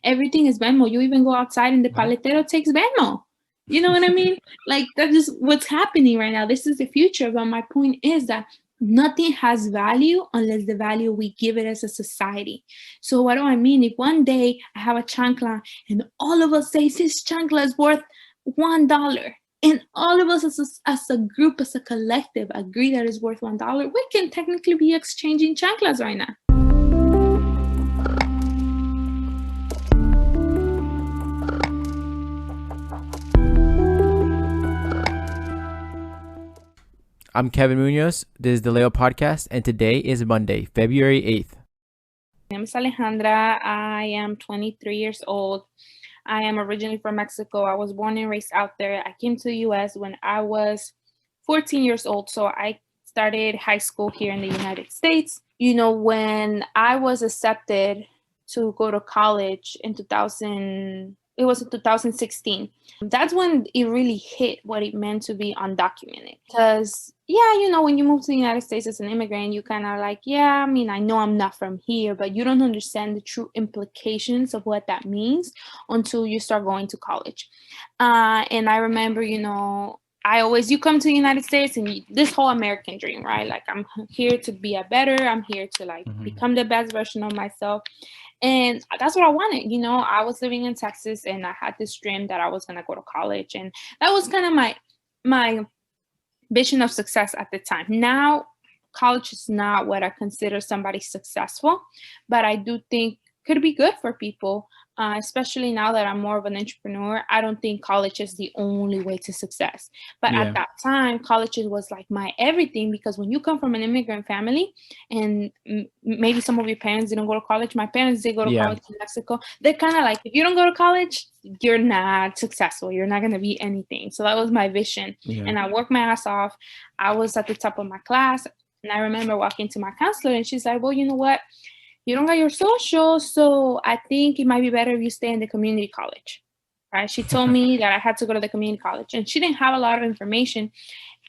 Everything is Venmo. You even go outside and the paletero takes Venmo. You know what I mean? Like, that's just what's happening right now. This is the future. But my point is that nothing has value unless the value we give it as a society. So what do I mean? If one day I have a chancla and all of us say this chancla is worth $1, and all of us as a group, as a collective, agree that it's worth $1, we can technically be exchanging chanclas right now. I'm Kevin Munoz. This is the Leo Podcast, and today is Monday, February 8th. My name is Alejandra. I am 23 years old. I am originally from Mexico. I was born and raised out there. I came to the U.S. when I was 14 years old, so I started high school here in the United States. You know, when I was accepted to go to college in 2016. That's when it really hit what it meant to be undocumented. Because, yeah, you know, when you move to the United States as an immigrant, you kind of like, yeah, I mean, I know I'm not from here, but you don't understand the true implications of what that means until you start going to college. And I remember, you know, you come to the United States and this whole American dream, right? Like, I'm here to be I'm here to become the best version of myself. And that's what I wanted. You know, I was living in Texas and I had this dream that I was going to go to college. And that was kind of my vision of success at the time. Now, college is not what I consider somebody successful, but I do think could be good for people, especially now that I'm more of an entrepreneur. I don't think college is the only way to success. But at that time, college was like my everything, because when you come from an immigrant family and maybe some of your parents didn't go to college, my parents did go to college in Mexico. They're kind of like, if you don't go to college, you're not successful. You're not going to be anything. So that was my vision. And I worked my ass off. I was at the top of my class. And I remember walking to my counselor and she's like, well, you know what? You don't got your social, so I think it might be better if you stay in the community college, right? She told me that I had to go to the community college, and she didn't have a lot of information.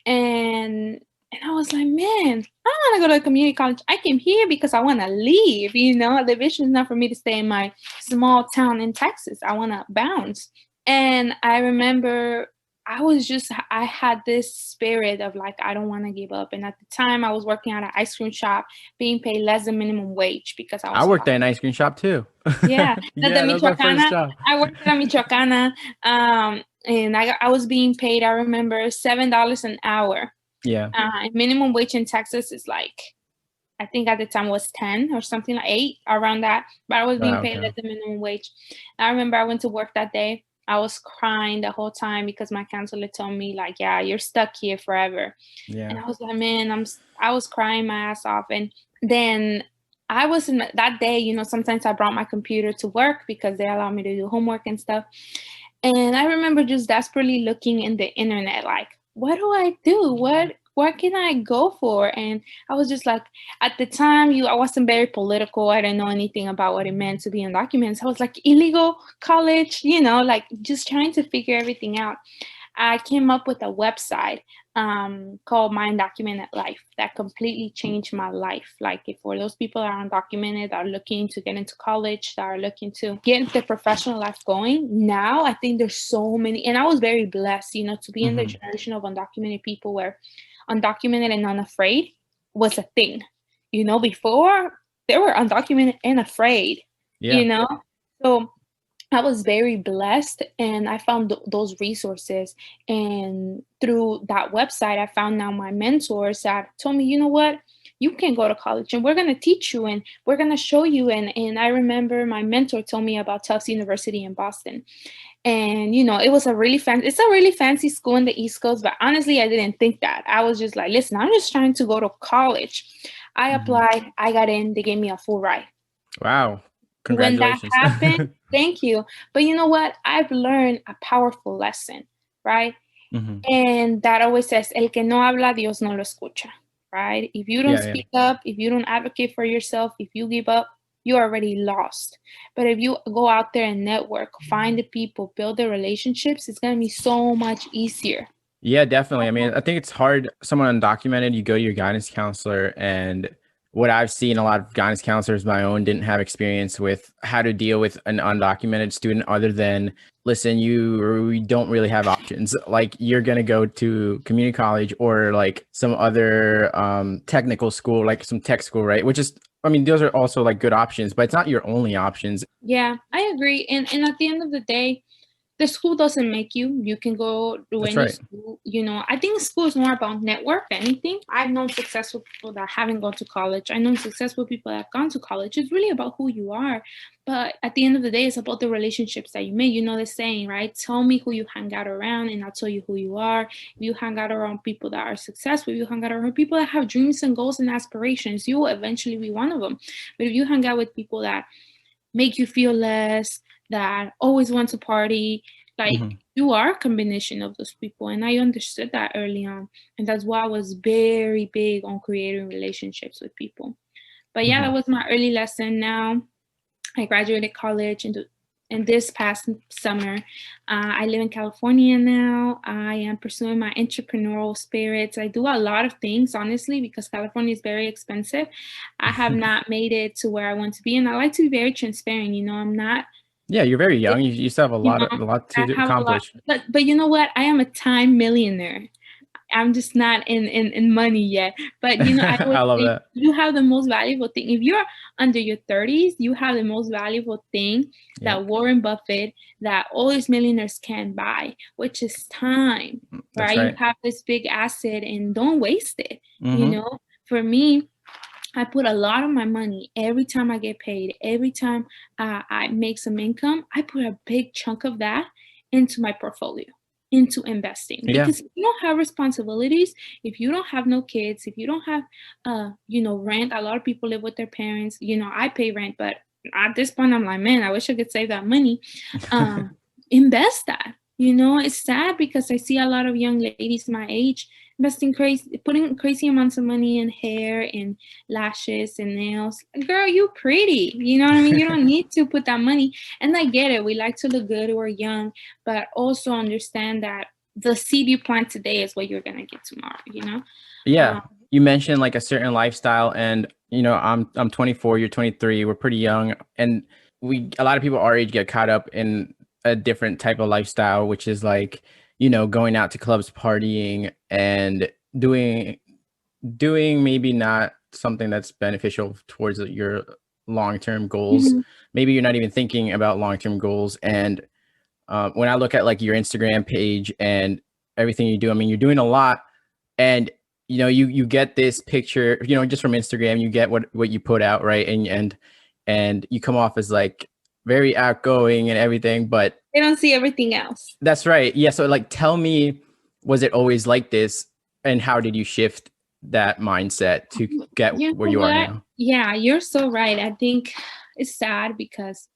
And I was like, man, I don't want to go to the community college. I came here because I want to leave, you know? The vision is not for me to stay in my small town in Texas. I want to bounce. And I remember I had this spirit of like, I don't want to give up. And at the time I was working at an ice cream shop being paid less than minimum wage because I worked at an ice cream shop too. Yeah. That was my first job. I worked at Michoacana. And I was being paid, I remember, $7 an hour. Yeah. Minimum wage in Texas is like, I think at the time was 10 or something, like 8, around that. But I was being paid less than minimum wage. I remember I went to work that day. I was crying the whole time because my counselor told me like, yeah, you're stuck here forever. Yeah. And I was like, man, I was crying my ass off. And then I was in that day, you know, sometimes I brought my computer to work because they allow me to do homework and stuff. And I remember just desperately looking in the internet, like, what do I do? What can I go for? And I was just like, at the time, I wasn't very political. I didn't know anything about what it meant to be undocumented. So I was like, illegal college, you know, like just trying to figure everything out. I came up with a website called My Undocumented Life that completely changed my life. Like, for those people that are undocumented, that are looking to get into college, that are looking to get the professional life going, now I think there's so many. And I was very blessed, you know, to be in the generation of undocumented people where undocumented and unafraid was a thing. You know, before they were undocumented and afraid, you know? So I was very blessed, and I found those resources. And through that website, I found now my mentors that told me, you know what, you can go to college and we're going to teach you and we're going to show you. And I remember my mentor told me about Tufts University in Boston. And, you know, it's a really fancy school in the East Coast, but honestly, I didn't think that. I was just like, listen, I'm just trying to go to college. I applied, I got in, they gave me a full ride. Wow. Congratulations. When that happened, thank you. But you know what? I've learned a powerful lesson, right? And that always says, el que no habla, Dios no lo escucha, right? If you don't speak up, if you don't advocate for yourself, if you give up, you're already lost. But if you go out there and network, find the people, build the relationships, it's going to be so much easier. Yeah, definitely. I mean, I think it's hard. Someone undocumented, you go to your guidance counselor and what I've seen, a lot of guidance counselors, my own, didn't have experience with how to deal with an undocumented student other than, listen, you don't really have options. Like, you're going to go to community college or like some other technical school, like some tech school, right? Which is, I mean, those are also like good options, but it's not your only options. Yeah, I agree. And at the end of the day, the school doesn't make you. You can go to That's any right. school. You know, I think school is more about network than anything. I've known successful people that haven't gone to college. I know successful people that have gone to college. It's really about who you are. But at the end of the day, it's about the relationships that you make. You know the saying, right? Tell me who you hang out around and I'll tell you who you are. If you hang out around people that are successful, if you hang out around people that have dreams and goals and aspirations, you will eventually be one of them. But if you hang out with people that make you feel less, that always want to party, like you are a combination of those people. And I understood that early on. And that's why I was very big on creating relationships with people. But yeah, that was my early lesson. Now I graduated college in this past summer. I live in California now. I am pursuing my entrepreneurial spirits. I do a lot of things, honestly, because California is very expensive. I have not made it to where I want to be. And I like to be very transparent. You know, I'm not. Yeah, you're very young. You still have a You lot, know, a lot I to have a lot, accomplish. but you know what? I am a time millionaire. I'm just not in money yet. But you know, I always I love say that. you have the most valuable thing. If you're under your 30s, you have the most valuable thing Yeah. that Warren Buffett, that all these millionaires can buy, which is time. That's Right? You right. have this big asset and don't waste it. You Mhm. know, for me, I put a lot of my money every time I get paid, every time I make some income, I put a big chunk of that into my portfolio, into investing. Yeah. Because if you don't have responsibilities, if you don't have no kids, if you don't have, rent, a lot of people live with their parents. You know, I pay rent, but at this point, I'm like, man, I wish I could save that money. Invest that. You know, it's sad because I see a lot of young ladies my age investing crazy, putting crazy amounts of money in hair and lashes and nails. Girl, you pretty. You know what I mean? You don't need to put that money. And I get it. We like to look good. We're young, but also understand that the seed you plant today is what you're gonna get tomorrow. You know? Yeah. You mentioned like a certain lifestyle, and you know, I'm 24, you're 23, we're pretty young, and a lot of people our age get caught up in a different type of lifestyle, which is like, you know, going out to clubs, partying, and doing maybe not something that's beneficial towards your long-term goals. Mhm. Maybe you're not even thinking about long-term goals. And when I look at like your Instagram page and everything you do, I mean, you're doing a lot, and you know, you get this picture, you know, just from Instagram, you get what you put out, right? And you come off as like very outgoing and everything, but They don't see everything else. that's right. Yeah. So like, tell me, was it always like this, and how did you shift that mindset to get You where know you are what? now? Yeah, you're so right. I think it's sad because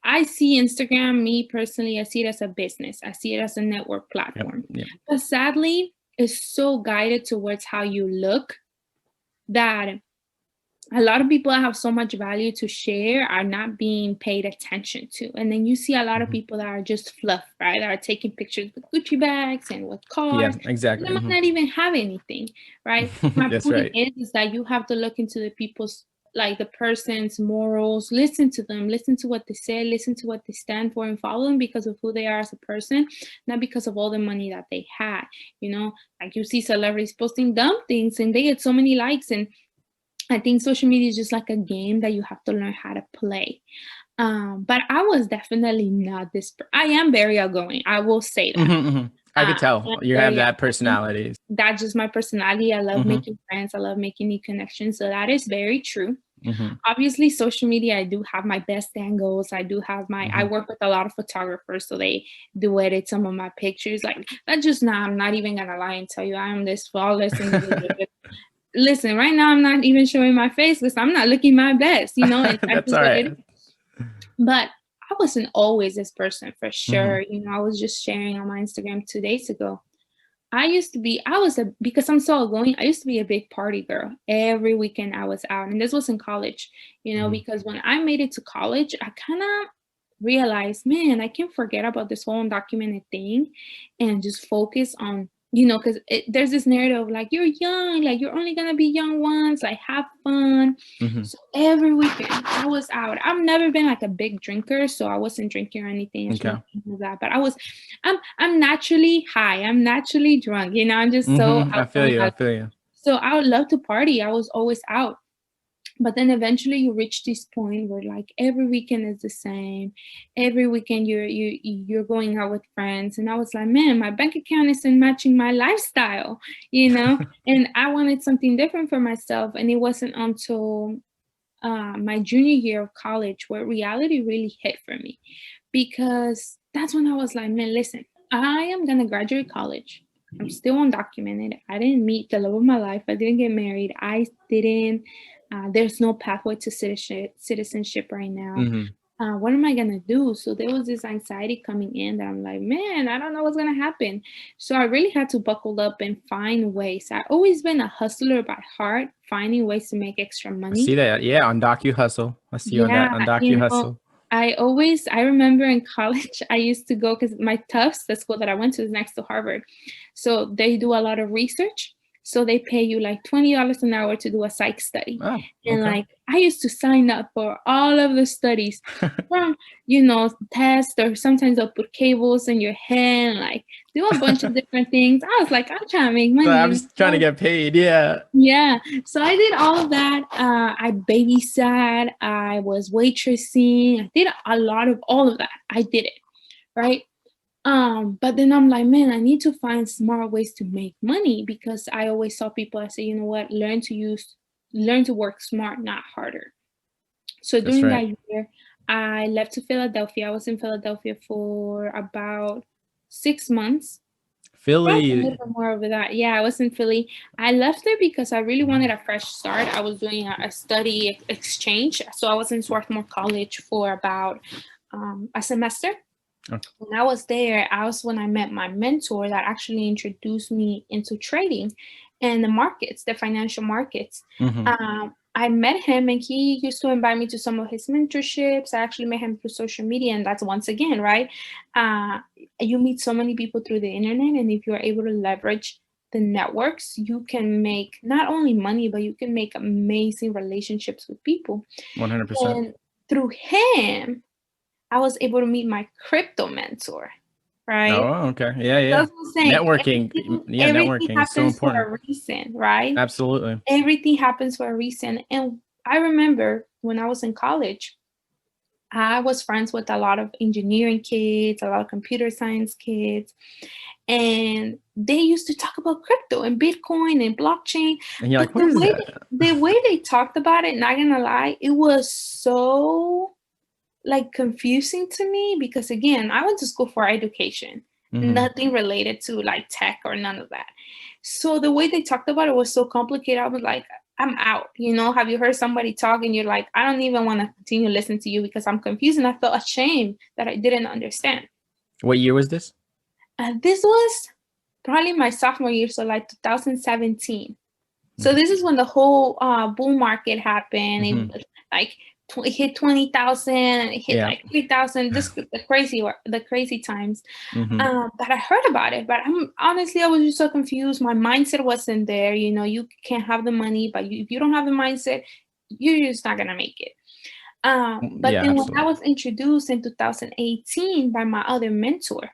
I see Instagram, me personally, I see it as a business. I see it as a network Yep. platform. Yep. But sadly, it's so guided towards how you look that a lot of people that have so much value to share are not being paid attention to. And then you see a lot of people that are just fluff, right? That are taking pictures with Gucci bags and with Yeah, cars. They exactly. might not even have anything, right? My That's point right. is that you have to look into the people's, like the person's morals, listen to them, listen to what they say, listen to what they stand for, and follow them because of who they are as a person, not because of all the money that they had. You know, like you see celebrities posting dumb things and they get so many likes. And I think social media is just like a game that you have to learn how to play. But I was definitely not this. I am very outgoing. I will say that. I could I tell am you have very that outgoing. personality. That's just my personality. I love Mhm. making friends. I love making new connections. So that is very true. Mhm. Obviously, social media, I do have my best angles. I do have I Mhm. work with a lot of photographers, so they do edit some of my pictures. Like, that's just not, I'm not even gonna lie and tell you I am this flawless individual. Listen, right now I'm not even showing my face because I'm not looking my best, you know, and that's That's just all what it is. right. But I wasn't always this person for Mhm. sure. You know, I was just sharing on my Instagram 2 days ago. Because I'm so outgoing, I used to be a big party girl. Every weekend I was out. And this was in college, you know, Mhm. because when I made it to college, I kind of realized, man, I can forget about this whole undocumented thing and just focus on because there's this narrative of like, you're young, like you're only gonna be young once, like have fun. So every weekend I was out. I've never been like a big drinker, so I wasn't drinking or anything like that. But I'm naturally high. I'm naturally drunk. I'm just so I feel you. So I would love to party. I was always out. But then eventually you reach this point where like every weekend is the same. Every weekend you're going out with friends. And I was like, man, my bank account isn't matching my lifestyle, and I wanted something different for myself. And it wasn't until my junior year of college where reality really hit for me, because that's when I was like, man, listen, I am going to graduate college. I'm still undocumented. I didn't meet the love of my life. I didn't get married. There's no pathway to citizenship right now. What am I going to do? So there was this anxiety coming in that I'm like, man, I don't know what's going to happen. So I really had to buckle up and find ways. I've always been a hustler by heart, finding ways to make extra money. I see that. Yeah, undocu hustle. I see you on that undocu hustle. I remember in college, I used to go, because my Tufts, the school that I went to, is next to Harvard. So they do a lot of research. So they pay you like $20 an hour to do a psych study. Oh, and like, I used to sign up for all of the studies from, tests, or sometimes they'll put cables in your head and like do a bunch of different things. I was like, I'm trying to make money. I'm just trying to get paid. Yeah. Yeah. So I did all of that. I babysat, I was waitressing. I did a lot of all of that. I did it. Right. But then I'm like, man, I need to find smart ways to make money, because I always saw people, I say, you know what, learn to work smart, not harder. So during that year, I left to Philadelphia. I was in Philadelphia for about 6 months. Philly. A little bit more over that. Yeah, I was in Philly. I left there because I really wanted a fresh start. I was doing a study exchange. So I was in Swarthmore College for about a semester. When I was there, when I met my mentor that actually introduced me into trading and the markets, the financial markets. I met him, and he used to invite me to some of his mentorships. I actually met him through social media, and that's once again, right? You meet so many people through the internet, and if you're able to leverage the networks, you can make not only money, but you can make amazing relationships with people. 100%. And through him, I was able to meet my crypto mentor, right? Oh, okay. Yeah. Networking. Networking is so important. For a reason, right? Absolutely. Everything happens for a reason. And I remember when I was in college, I was friends with a lot of engineering kids, a lot of computer science kids, and they used to talk about crypto and Bitcoin and blockchain. And you're like, what is that? The way they talked about it, not gonna lie, it was so like confusing to me, because again, I went to school for education, nothing related to like tech or none of that. So the way they talked about it was so complicated. I was like, I'm out. Have you heard somebody talk and you're like, I don't even want to continue listening to you because I'm confused, and I felt ashamed that I didn't understand. What year was this? This was probably my sophomore year, so like 2017. So this is when the whole bull market happened. It, like it hit 20,000 and it hit like 3,000. Just the crazy times. But I heard about it. But I was just so confused. My mindset wasn't there. You can't have the money, but if you don't have the mindset, you're just not gonna make it. But then when I was introduced in 2018 by my other mentor,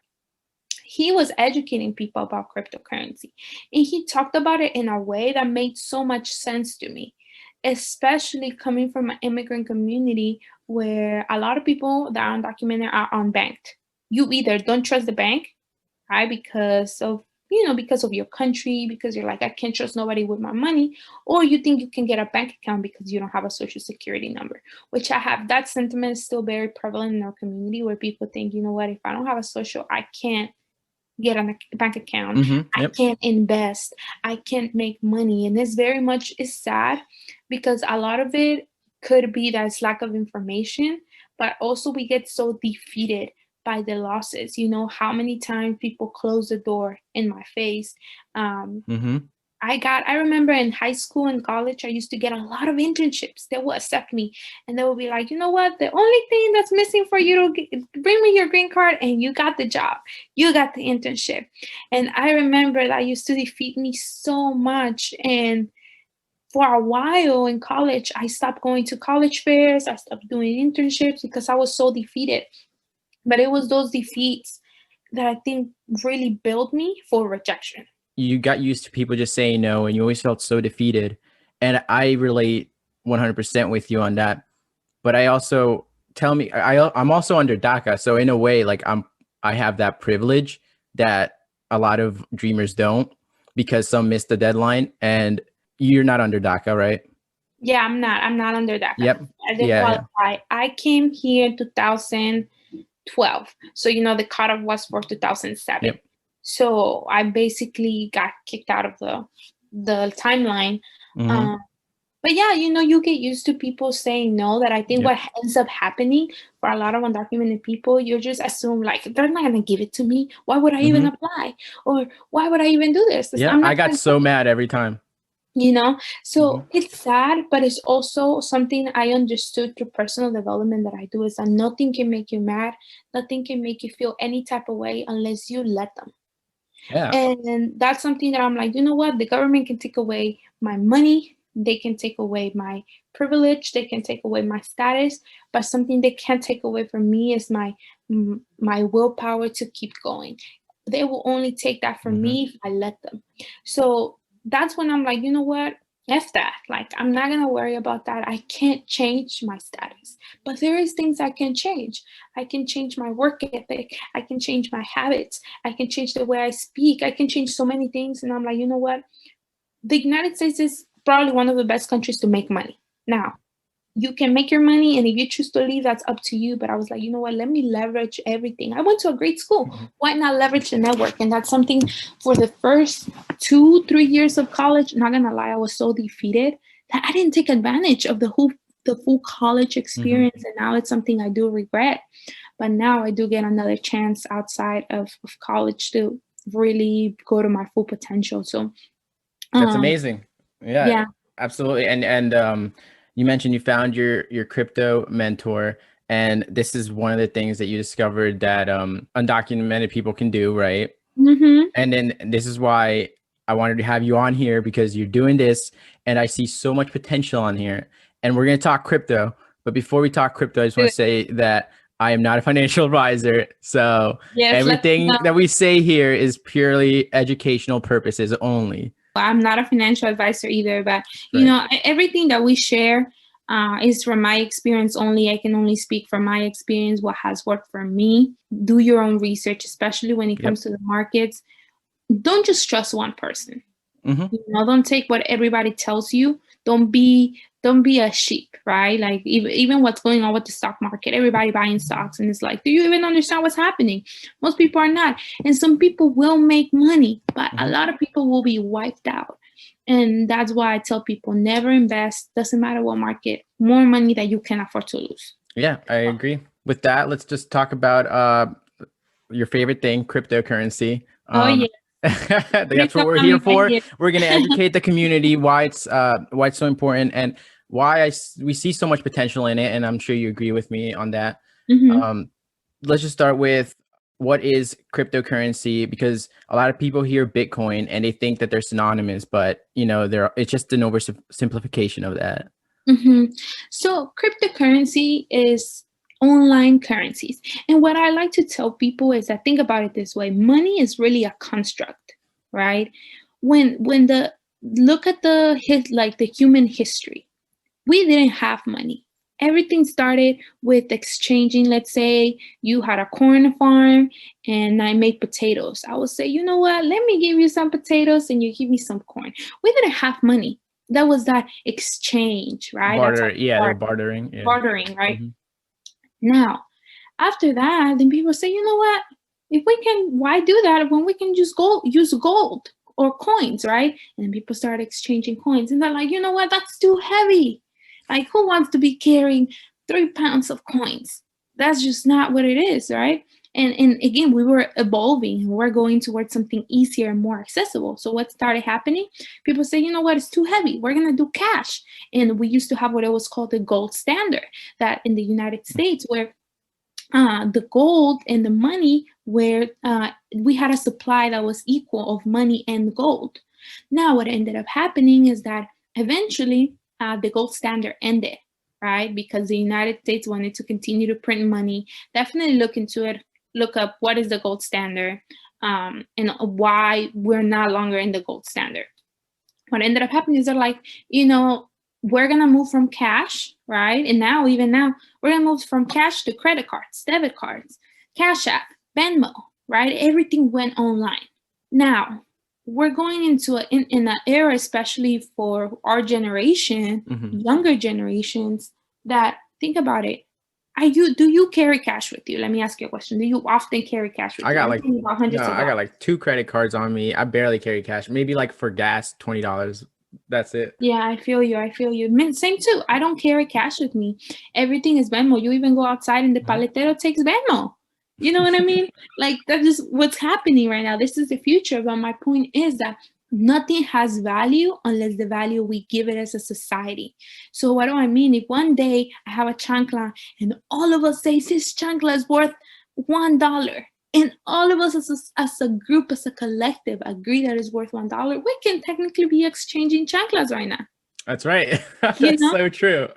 he was educating people about cryptocurrency, and he talked about it in a way that made so much sense to me, especially coming from an immigrant community where a lot of people that are undocumented are unbanked. You either don't trust the bank, right, because of your country, because you're like, I can't trust nobody with my money, or you think you can get a bank account because you don't have a social security number, which I have. That sentiment is still very prevalent in our community, where people think, you know what, if I don't have a social, I can't get a bank account. I can't invest. I can't make money. And it's sad, because a lot of it could be that it's lack of information, but also we get so defeated by the losses. How many times people close the door in my face. I remember in high school and college, I used to get a lot of internships. They will accept me and they will be like, you know what? The only thing that's missing for you to bring me your green card and you got the job. You got the internship. And I remember that used to defeat me so much. And for a while in college, I stopped going to college fairs. I stopped doing internships because I was so defeated. But it was those defeats that I think really built me for rejection. You got used to people just saying no, and you always felt so defeated. And I relate 100% with you on that. But I also I'm also under DACA, so in a way, like I have that privilege that a lot of dreamers don't, because some missed the deadline. And you're not under DACA, right? Yeah, I'm not under that. Yep. I did Yeah. qualify. I came here in 2012. So, the cutoff was for 2007. Yep. So I basically got kicked out of the timeline. Mhm. But yeah, you get used to people saying no. That I think Yep. what ends up happening for a lot of undocumented people, you just assume like they're not gonna give it to me. Why would I even apply? Or why would I even do this? Yeah, I'm not I got gonna so mad every time. So it's sad, but it's also something I understood through personal development that I do, is that nothing can make you mad, nothing can make you feel any type of way unless you let them. Yeah. And that's something that I'm like, you know what? The government can take away my money, they can take away my privilege, they can take away my status, but something they can't take away from me is my willpower to keep going. They will only take that from me if I let them. So that's when I'm like, you know what? F that. Like, I'm not gonna worry about that. I can't change my status, but there is things I can change. I can change my work ethic. I can change my habits. I can change the way I speak. I can change so many things. And I'm like, you know what? The United States is probably one of the best countries to make money. Now, you can make your money, and if you choose to leave, that's up to you. But I was like, you know what? Let me leverage everything. I went to a great school. Why not leverage the network? And that's something for the first 2-3 years of college. Not gonna lie, I was so defeated that I didn't take advantage of the full college experience. And now it's something I do regret. But now I do get another chance outside of college to really go to my full potential. So That's amazing. Yeah, yeah. absolutely. And you mentioned you found your crypto mentor, and this is one of the things that you discovered that undocumented people can do, right? Mm-hmm. And then this is why I wanted to have you on here, because you're doing this and I see so much potential on here. And we're going to talk crypto. But before we talk crypto, I just want to say that I am not a financial advisor. So Yes, everything that we say here is purely educational purposes only. I'm not a financial advisor either, but Right. everything that we share is from my experience only. I can only speak from my experience, what has worked for me. Do your own research, especially when it comes to the markets. Don't just trust one person. Don't take what everybody tells you. Don't be a sheep, right? Like even what's going on with the stock market, everybody buying stocks, and it's like, do you even understand what's happening? Most people are not, and some people will make money, but a lot of people will be wiped out. And that's why I tell people, never invest. Doesn't matter what market. More money that you can afford to lose. Yeah, I agree. With that, let's just talk about your favorite thing, cryptocurrency. Oh yeah. That's what we're here for. We're going to educate the community why it's so important, and why we see so much potential in it. And I'm sure you agree with me on that. Let's just start with, what is cryptocurrency? Because a lot of people hear Bitcoin and they think that they're synonymous, but it's just an oversimplification of that. So cryptocurrency is online currencies. And what I like to tell people is that, think about it this way: money is really a construct, right? When look at the human history, we didn't have money. Everything started with exchanging. Let's say you had a corn farm and I make potatoes. I would say, you know what? Let me give you some potatoes and you give me some corn. We didn't have money. That was that exchange, right? Barter, they're bartering. Yeah. Bartering, right? Now, after that, then people say, you know what? If we can, why do that when we can just use gold or coins, right? And people start exchanging coins, and they're like, you know what? That's too heavy. Like, who wants to be carrying 3 pounds of coins? That's just not what it is, right? And again, we were evolving. We're going towards something easier and more accessible. So what started happening? People say, you know what, it's too heavy. We're going to do cash. And we used to have what it was called the gold standard, that in the United States, where the gold and the money, where we had a supply that was equal of money and gold. Now, what ended up happening is that eventually the gold standard ended, right? Because the United States wanted to continue to print money. Definitely look into it. Look up what is the gold standard and why we're no longer in the gold standard. What ended up happening is they're like, we're going to move from cash, right? And even now, we're going to move from cash to credit cards, debit cards, Cash App, Venmo, right? Everything went online. Now, we're going into in an era, especially for our generation, younger generations, that think about it. Do you carry cash with you? Let me ask you a question. Do you often carry cash with you? I got like 2 credit cards on me. I barely carry cash. Maybe like for gas, $20. That's it. Yeah, I feel you. Same too. I don't carry cash with me. Everything is Venmo. You even go outside and the paletero takes Venmo. You know what I mean? Like, that's just what's happening right now. This is the future. But my point is that nothing has value unless the value we give it as a society. So what do I mean? If one day I have a chancla and all of us say this chancla is worth $1, and all of us as a group, as a collective, agree that it's worth $1, we can technically be exchanging chanclas right now. That's right. That's so true.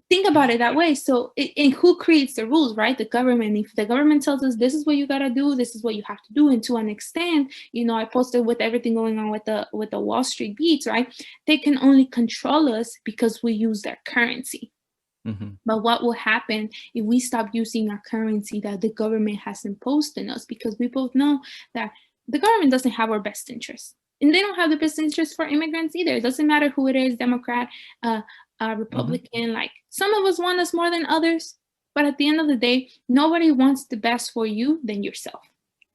Think about it that way. So, and who creates the rules, right? The government. If the government tells us this is what you gotta do, this is what you have to do, and to an extent, I posted with everything going on with the Wall Street beats, right? They can only control us because we use their currency. But what will happen if we stop using a currency that the government has imposed on us? Because we both know that the government doesn't have our best interests. And they don't have the best interest for immigrants either. It doesn't matter who it is, Democrat, Republican. Like, some of us want us more than others. But at the end of the day, nobody wants the best for you than yourself.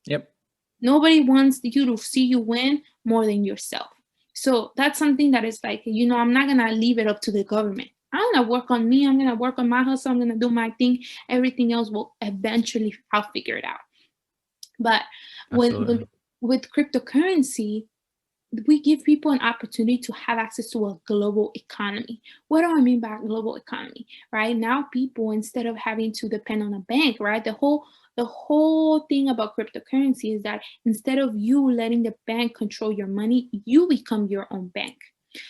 Yep. Nobody wants you to see you win more than yourself. So that's something that is like, I'm not going to leave it up to the government. I'm going to work on me. I'm going to work on my hustle. I'm going to do my thing. Everything else will eventually, I'll figure it out. But with cryptocurrency, we give people an opportunity to have access to a global economy. What do I mean by global economy? Right now, people, instead of having to depend on a bank, right? The whole thing about cryptocurrency is that instead of you letting the bank control your money, you become your own bank.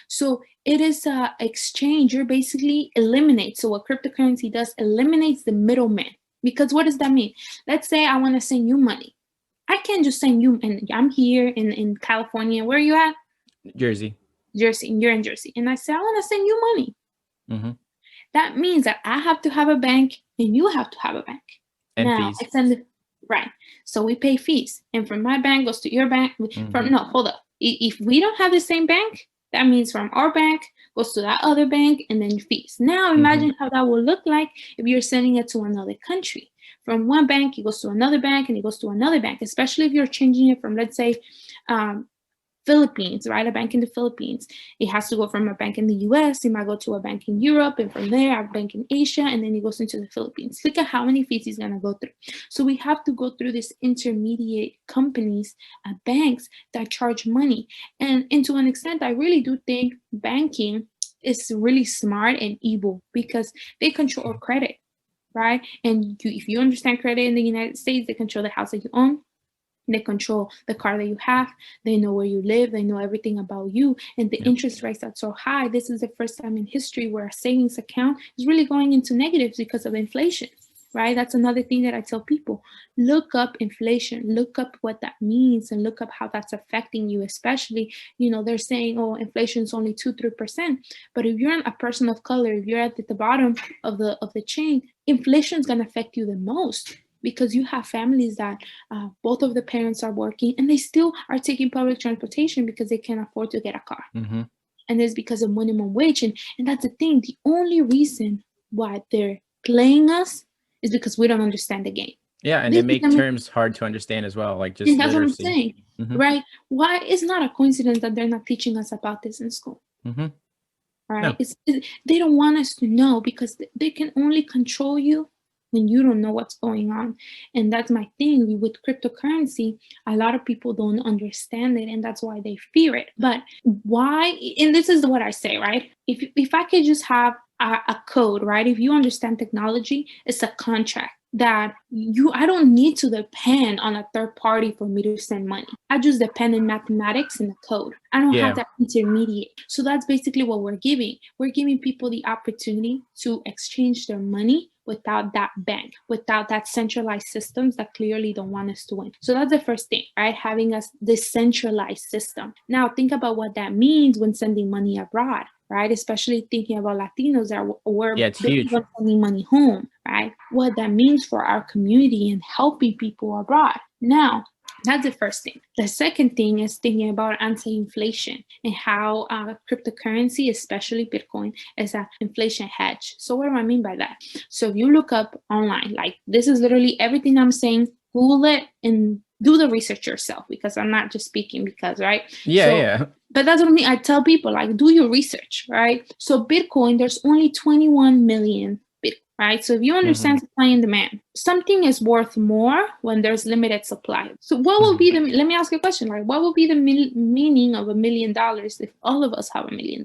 So it is an exchange. You're basically eliminate. So what cryptocurrency does, eliminates the middleman. Because what does that mean? Let's say I want to send you money. I can't just send you, and I'm here in California. Where are you at? Jersey. And you're in Jersey. And I say, I want to send you money. That means that I have to have a bank and you have to have a bank. And now, fees. Right. So we pay fees. And from my bank goes to your bank. No, hold up. If we don't have the same bank, that means from our bank goes to that other bank and then fees. Now imagine how that will look like if you're sending it to another country. From one bank, it goes to another bank, and it goes to another bank, especially if you're changing it from, let's say, Philippines, right? A bank in the Philippines. It has to go from a bank in the US, it might go to a bank in Europe, and from there, a bank in Asia, and then it goes into the Philippines. Look at how many fees it's going to go through. So we have to go through these intermediate companies, banks that charge money. And to an extent, I really do think banking is really smart and evil because they control credit. Right? And if you understand credit in the United States, they control the house that you own. They control the car that you have. They know where you live. They know everything about you. And the interest rates are so high. This is the first time in history where a savings account is really going into negatives because of inflation. Right? That's another thing that I tell people. Look up inflation. Look up what that means and look up how that's affecting you, especially, they're saying, oh, inflation is only 2-3%. But if you're a person of color, if you're at the bottom of the chain, inflation is going to affect you the most because you have families that both of the parents are working and they still are taking public transportation because they can't afford to get a car. And it's because of minimum wage. And that's the thing. The only reason why they're playing us is because we don't understand the game. Yeah, and they make terms hard to understand as well, like just that's literacy. What I'm saying, right? Why? It's not a coincidence that they're not teaching us about this in school. Right? No. They don't want us to know because they can only control you when you don't know what's going on. And that's my thing with cryptocurrency. A lot of people don't understand it, and that's why they fear it. But why? And this is what I say, right? If I could just have a code, right? If you understand technology, it's a contract that I don't need to depend on a third party for me to send money. I just depend on mathematics and the code. I don't have that intermediate. So that's basically what we're giving. We're giving people the opportunity to exchange their money without that bank, without that centralized systems that clearly don't want us to win. So that's the first thing, right? Having a decentralized system. Now think about what that means when sending money abroad, right? Especially thinking about Latinos that were sending money home, right? What that means for our community and helping people abroad. Now, that's the first thing. The second thing is thinking about anti-inflation and how cryptocurrency, especially Bitcoin, is an inflation hedge. So what do I mean by that? So if you look up online, like this is literally everything I'm saying, Google it and do the research yourself, because I'm not just speaking because, right? But that's what I mean. I tell people, like, do your research, right? So Bitcoin, there's only 21 million Bitcoin, right? So if you understand supply and demand, something is worth more when there's limited supply. So what will be let me ask you a question, like, what will be the meaning of $1 million if all of us have $1 million?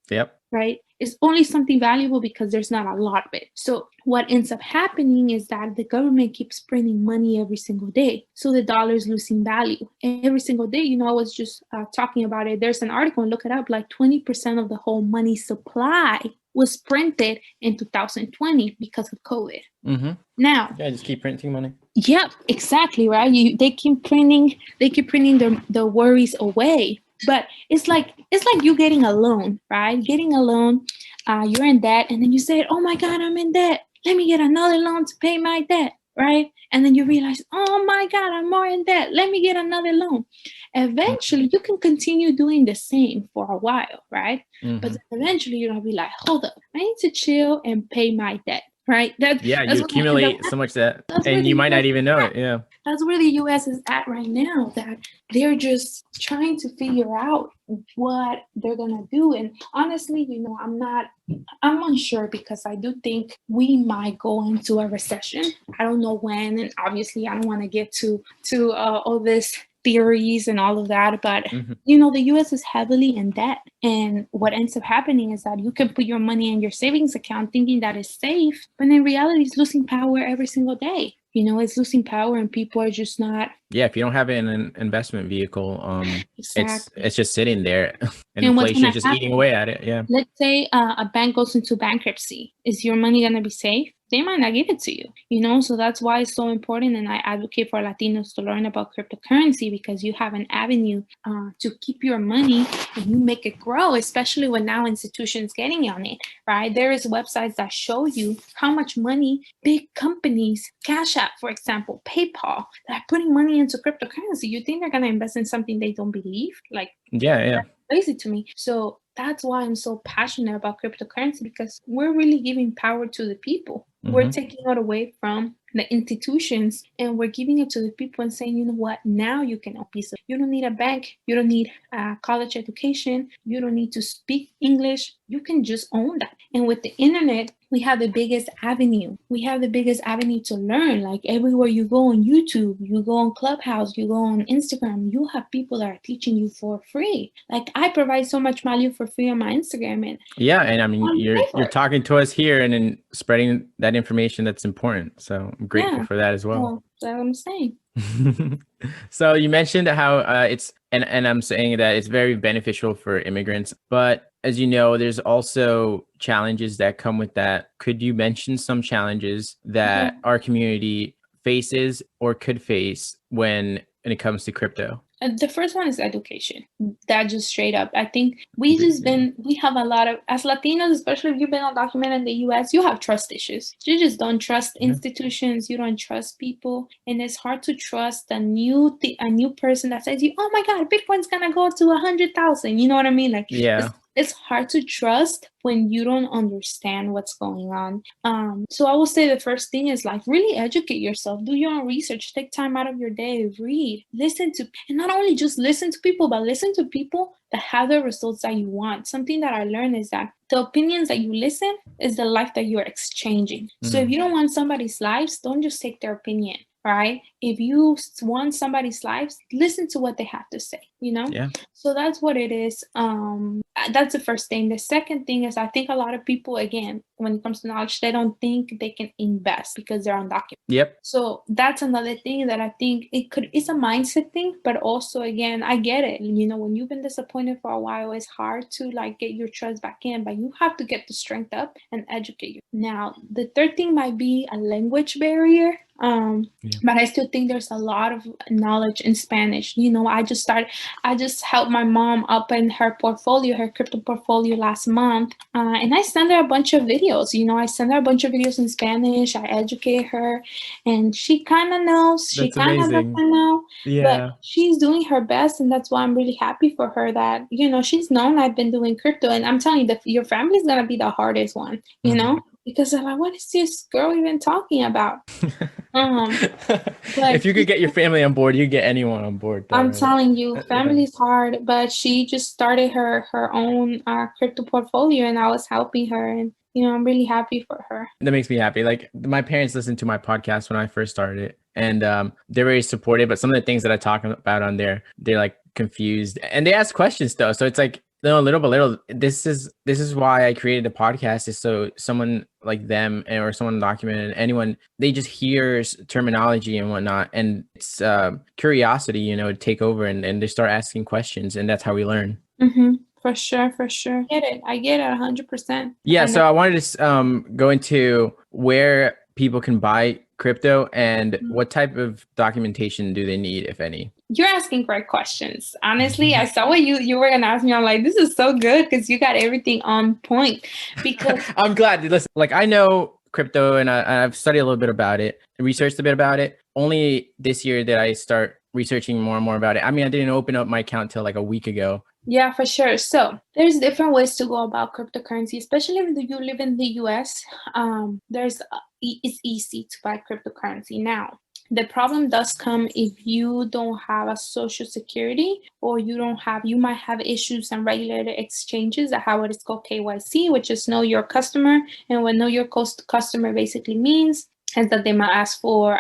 Yep. Right? It's only something valuable because there's not a lot of it. So what ends up happening is that the government keeps printing money every single day. So the dollar is losing value every single day. You know, I was just talking about it. There's an article, and look it up, like 20% of the whole money supply was printed in 2020 because of COVID. Now, just keep printing money. Yep, exactly, right? They keep printing the worries away. But it's like you getting a loan, right? Getting a loan, you're in debt, and then you say, "Oh my God, I'm in debt. Let me get another loan to pay my debt," right? And then you realize, "Oh my God, I'm more in debt. Let me get another loan." Eventually, you can continue doing the same for a while, right? But eventually, you're gonna be like, "Hold up, I need to chill and pay my debt." Right? You accumulate so much debt, and you might not even know it. Yeah. That's where the U.S. is at right now, that they're just trying to figure out what they're going to do. And honestly, you know, I'm unsure, because I do think we might go into a recession. I don't know when, and obviously I don't want to get to all this theories and all of that, but you know, the US is heavily in debt, and what ends up happening is that you can put your money in your savings account thinking that it's safe, but in reality it's losing power every single day. You know, it's losing power, and people are just not. If you don't have an investment vehicle, Exactly. it's just sitting there, and inflation is just eating away at it. Let's say a bank goes into bankruptcy. Is your money going to be safe? They might not give it to you, you know? So that's why it's so important. And I advocate for Latinos to learn about cryptocurrency, because you have an avenue to keep your money and you make it grow, especially when now institutions getting on it, right? There is websites that show you how much money big companies, Cash App, for example, PayPal, that are putting money into cryptocurrency. You think they're going to invest in something they don't believe? Like, that's crazy to me. So that's why I'm so passionate about cryptocurrency, because we're really giving power to the people. We're taking it away from the institutions, and we're giving it to the people and saying, you know what, now you can own pizza. You don't need a bank. You don't need a college education. You don't need to speak English. You can just own that. And with the internet, we have the biggest avenue. We have the biggest avenue to learn. Like everywhere you go on YouTube, you go on Clubhouse, you go on Instagram, you have people that are teaching you for free. Like I provide so much value for free on my Instagram. And and I mean, you're talking to us here and then spreading that information that's important. So I'm grateful for that as well. That's what I'm saying. So you mentioned how it's, and I'm saying that it's very beneficial for immigrants, but as you know, there's also challenges that come with that. Could you mention some challenges that our community faces or could face when it comes to crypto? The first one is education. That just straight up. I think we have a lot of, as Latinos, especially if you've been undocumented in the US, you have trust issues. You just don't trust institutions. You don't trust people. And it's hard to trust a new person that says, oh my God, Bitcoin's going to go to 100,000. You know what I mean? Like, it's it's hard to trust when you don't understand what's going on. So I will say the first thing is like really educate yourself, do your own research, take time out of your day, read, listen to, and not only just listen to people, but listen to people that have the results that you want. Something that I learned is that the opinions that you listen is the life that you're exchanging. So if you don't want somebody's lives, don't just take their opinion, right? If you want somebody's lives, listen to what they have to say, you know? Yeah. So that's what it is. That's the first thing. The second thing is I think a lot of people, again, when it comes to knowledge, they don't think they can invest because they're undocumented. Yep. So that's another thing that I think it's a mindset thing, but also, again, I get it. You know, when you've been disappointed for a while, it's hard to like get your trust back in, but you have to get the strength up and educate you. Now, the third thing might be a language barrier. But I still think there's a lot of knowledge in Spanish. You know, I just helped my mom open her portfolio, her crypto portfolio last month. And I sent her a bunch of videos. You know, I sent her a bunch of videos in Spanish. I educate her and she kind of knows, she kind of doesn't know, but she's doing her best. And that's why I'm really happy for her that, you know, she's known I've been doing crypto. And I'm telling you that your family is going to be the hardest one, you know, because they're like, what is this girl even talking about? If you could get your family on board, you get anyone on board. Though, I'm telling you, family's hard, but she just started her own crypto portfolio and I was helping her, and you know, I'm really happy for her. That makes me happy. Like my parents listened to my podcast when I first started it, and they're very supportive, but some of the things that I talk about on there, they're like confused and they ask questions though. So it's like little by little, this is why I created a podcast, is so someone like them or someone documented, anyone, they just hears terminology and whatnot, and it's curiosity, you know, to take over and they start asking questions, and that's how we learn. For sure. I get it 100%. Yeah. So I wanted to go into where people can buy crypto and what type of documentation do they need, if any. You're asking great questions. Honestly, I saw what you were gonna ask me. I'm like, this is so good because you got everything on point. Because I'm glad. Listen, like I know crypto and I've studied a little bit about it, researched a bit about it. Only this year did I start researching more and more about it. I mean, I didn't open up my account till like a week ago. Yeah, for sure. So there's different ways to go about cryptocurrency, especially if you live in the US. It's easy to buy cryptocurrency now. The problem does come if you don't have a social security or you might have issues and regulated exchanges that have what is called KYC, which is know your customer. And what know your customer basically means is that they might ask for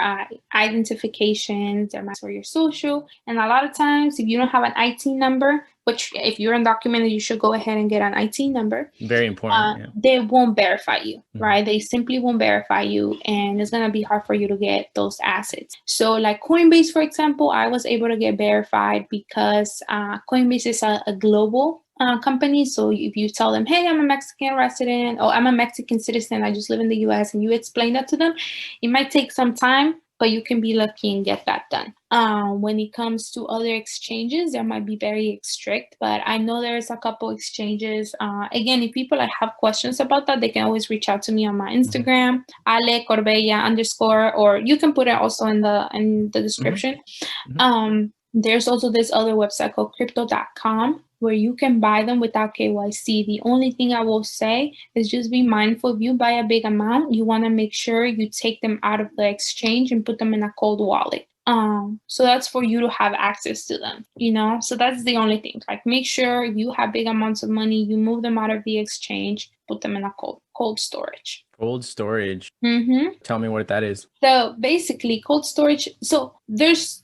identifications, they might ask for your social. And a lot of times, if you don't have an IT number, which if you're undocumented, you should go ahead and get an IT number. Very important. They won't verify you, right? They simply won't verify you, and it's going to be hard for you to get those assets. So like Coinbase, for example, I was able to get verified because Coinbase is a global company. So if you tell them, hey, I'm a Mexican resident, or I'm a Mexican citizen, I just live in the US, and you explain that to them, it might take some time, but you can be lucky and get that done. When it comes to other exchanges, they might be very strict, but I know there's a couple exchanges. Again, if people have questions about that, they can always reach out to me on my Instagram, Ale Corbella _ or you can put it also in the description. There's also this other website called crypto.com where you can buy them without KYC. The only thing I will say is just be mindful. If you buy a big amount, you want to make sure you take them out of the exchange and put them in a cold wallet. So that's for you to have access to them, you know? So that's the only thing. Like make sure if you have big amounts of money, you move them out of the exchange, put them in a cold storage. Cold storage. Tell me what that is. So basically cold storage. So there's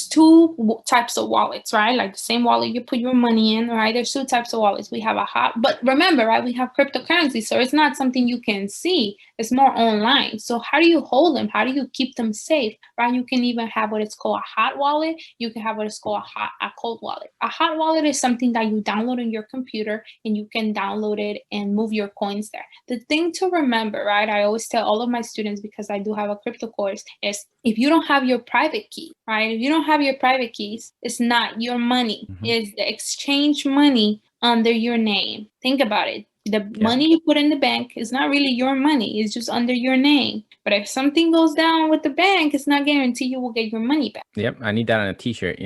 two types of wallets, right? Like the same wallet you put your money in, right? There's two types of wallets. We have but remember, right? We have cryptocurrency. So it's not something you can see. It's more online. So how do you hold them? How do you keep them safe, right? You can even have what is called a hot wallet. You can have what is called a cold wallet. A hot wallet is something that you download on your computer and you can download it and move your coins there. The thing to remember, right? I always tell all of my students, because I do have a crypto course, is if you don't have your private key, right? If you don't have your private keys, it's not your money. It's the exchange money under your name. Think about it. The money you put in the bank is not really your money. It's just under your name. But if something goes down with the bank, it's not guaranteed you will get your money back. Yep. I need that on a t-shirt,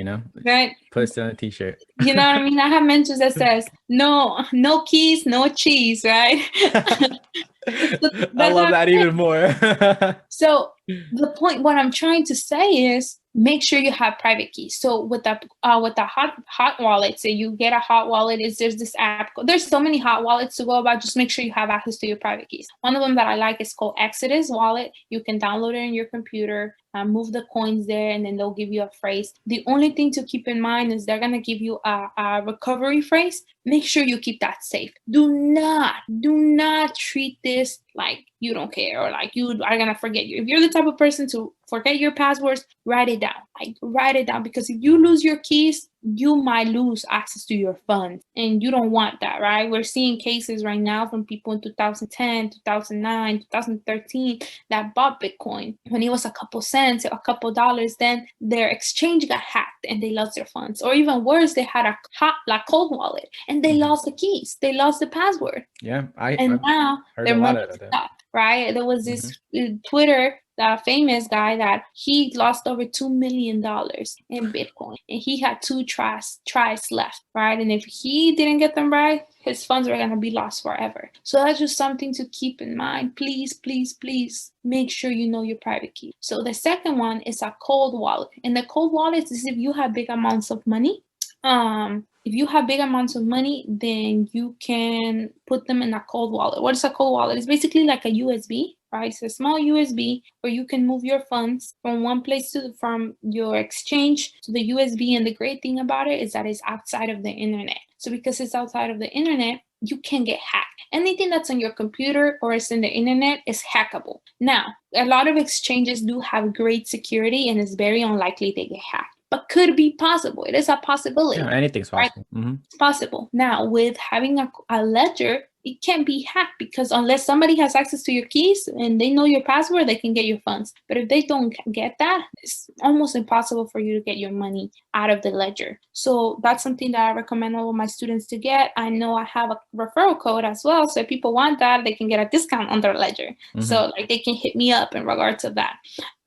Right? Post it on a t-shirt. You know what I mean? I have mentors that says, no keys, no cheese, right? I love that even more. So the point, what I'm trying to say is make sure you have private keys. So with the hot wallet, say you get a hot wallet, there's this app. There's so many hot wallets to go about. Just make sure you have access to your private keys. One of them that I like is called Exodus Wallet. You can download it on your computer, move the coins there, and then they'll give you a phrase. The only thing to keep in mind is they're gonna give you a recovery phrase. Make sure you keep that safe. Do not treat this like you don't care or like you are gonna forget you. If you're the type of person to forget your passwords, write it down. Write it down, because if you lose your keys, you might lose access to your funds, and you don't want that, right? We're seeing cases right now from people in 2010, 2009, 2013 that bought Bitcoin when it was a couple cents, a couple dollars. Then their exchange got hacked and they lost their funds. Or even worse, they had a cold wallet and they lost the keys. They lost the password. Yeah, now heard their a lot money of that. stuck, right? There was this Twitter famous guy that he lost over $2 million in Bitcoin, and he had 2 tries left, right? And if he didn't get them right, his funds were going to be lost forever. So that's just something to keep in mind. Please, please, please make sure you know your private key. So the second one is a cold wallet. And the cold wallet is if you have big amounts of money. If you have big amounts of money, then you can put them in a cold wallet. What is a cold wallet? It's basically like a USB, right? It's a small USB where you can move your funds from one place from your exchange to the USB. And the great thing about it is that it's outside of the internet. So because it's outside of the internet, you can get hacked. Anything that's on your computer or is in the internet is hackable. Now, a lot of exchanges do have great security, and it's very unlikely they get hacked. But could be possible. It is a possibility. Yeah, anything's possible. Right? Mm-hmm. It's possible. Now, with having a ledger, it can't be hacked, because unless somebody has access to your keys and they know your password, they can get your funds. But if they don't get that, it's almost impossible for you to get your money out of the ledger. So that's something that I recommend all of my students to get. I know I have a referral code as well. So if people want that, they can get a discount on their ledger. Mm-hmm. So like they can hit me up in regards to that.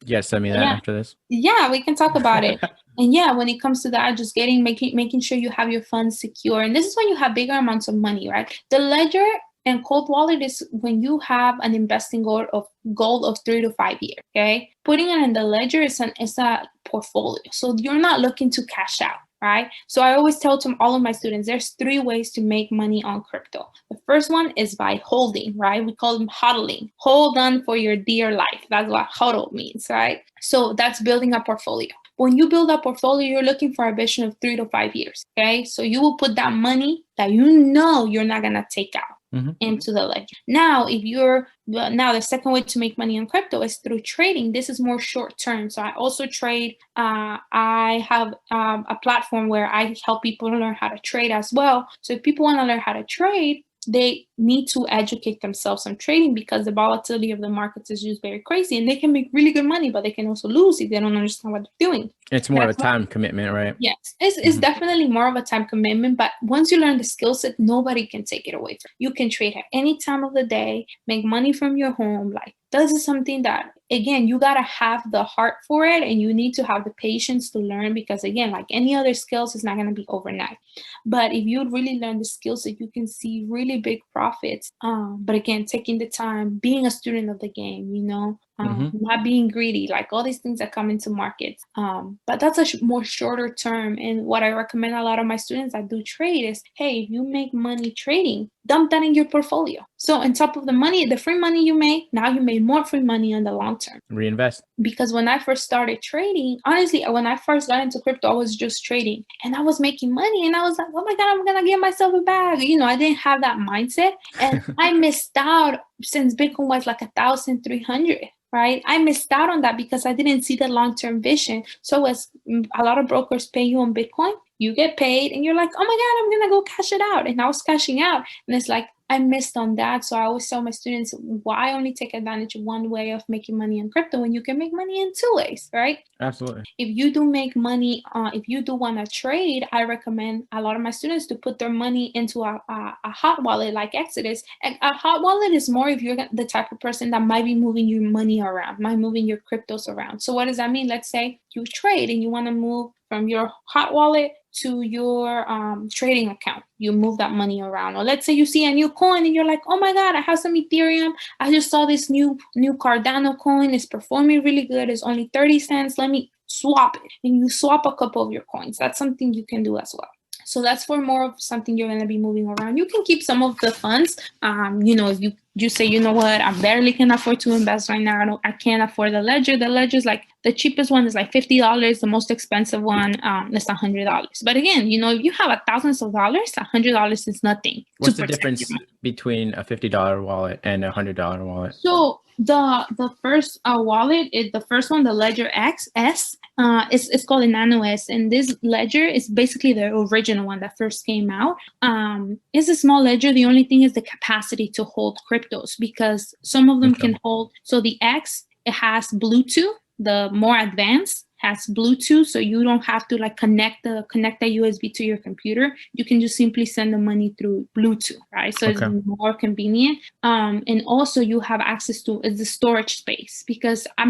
Yeah, send me that after this. Yeah, we can talk about it. And yeah, when it comes to that, just making sure you have your funds secure. And this is when you have bigger amounts of money, right? The ledger and cold wallet is when you have an investing goal of 3 to 5 years, okay? Putting it in the ledger is a portfolio. So you're not looking to cash out, right? So I always tell to all of my students, there's 3 ways to make money on crypto. The first one is by holding, right? We call them hodling. Hold on for your dear life. That's what hodl means, right? So that's building a portfolio. When you build a portfolio, you're looking for a vision of 3 to 5 years, okay? So you will put that money that you know you're not going to take out into the ledger. Now, the second way to make money on crypto is through trading. This is more short term. So I also trade. I have a platform where I help people learn how to trade as well. So if people want to learn how to trade, they need to educate themselves on trading, because the volatility of the markets is just very crazy, and they can make really good money, but they can also lose if they don't understand what they're doing. It's more of a time commitment, right? Yes, it's definitely more of a time commitment, but once you learn the skill set, nobody can take it away from you. You can trade at any time of the day, make money from your home. Like, this is something that, again, you got to have the heart for it, and you need to have the patience to learn, because again, like any other skills, it's not going to be overnight. But if you really learn the skills, that you can see really big profits. But again, taking the time, being a student of the game, not being greedy, like all these things that come into markets. But that's a more shorter term. And what I recommend a lot of my students that do trade is, hey, if you make money trading, dump that in your portfolio. So on top of the free money you make, now you made more free money on the long term. Reinvest. Because when I first started trading, honestly, when I first got into crypto, I was just trading and I was making money, and I was like, oh my God, I'm going to get myself a bag. I didn't have that mindset, and I missed out since Bitcoin was like 1,300. Right? I missed out on that because I didn't see the long-term vision. So as a lot of brokers pay you on Bitcoin, you get paid and you're like, oh my God, I'm gonna go cash it out. And I was cashing out, and it's like, I missed on that. So I always tell my students, why only take advantage of one way of making money in crypto when you can make money in two ways, right? Absolutely. If you do make money, if you do want to trade, I recommend a lot of my students to put their money into a hot wallet like Exodus. And a hot wallet is more if you're the type of person that might be moving your money around, might moving your cryptos around. So what does that mean? Let's say you trade and you want to move from your hot wallet to your trading account. You move that money around. Or let's say you see a new coin and you're like, oh my God, I have some Ethereum. I just saw this new Cardano coin. It's performing really good. It's only 30 cents. Let me swap it. And you swap a couple of your coins. That's something you can do as well. So that's for more of something you're going to be moving around. You can keep some of the funds. If you say, you know what, I barely can afford to invest right now. I can't afford the ledger. The ledger is like, the cheapest one is like $50. The most expensive one is $100. But again, if you have thousands of dollars, $100 is nothing. What's the difference between a $50 wallet and a $100 wallet? So the first wallet is the first one, the Ledger XS. It's called a Nano S, and this ledger is basically the original one that first came out. It's a small ledger. The only thing is the capacity to hold cryptos, because some of them can hold. So the X, it has Bluetooth. The more advanced has Bluetooth, so you don't have to like connect the USB to your computer. You can just simply send the money through Bluetooth, right? So it's more convenient. And also you have access to the storage space, because I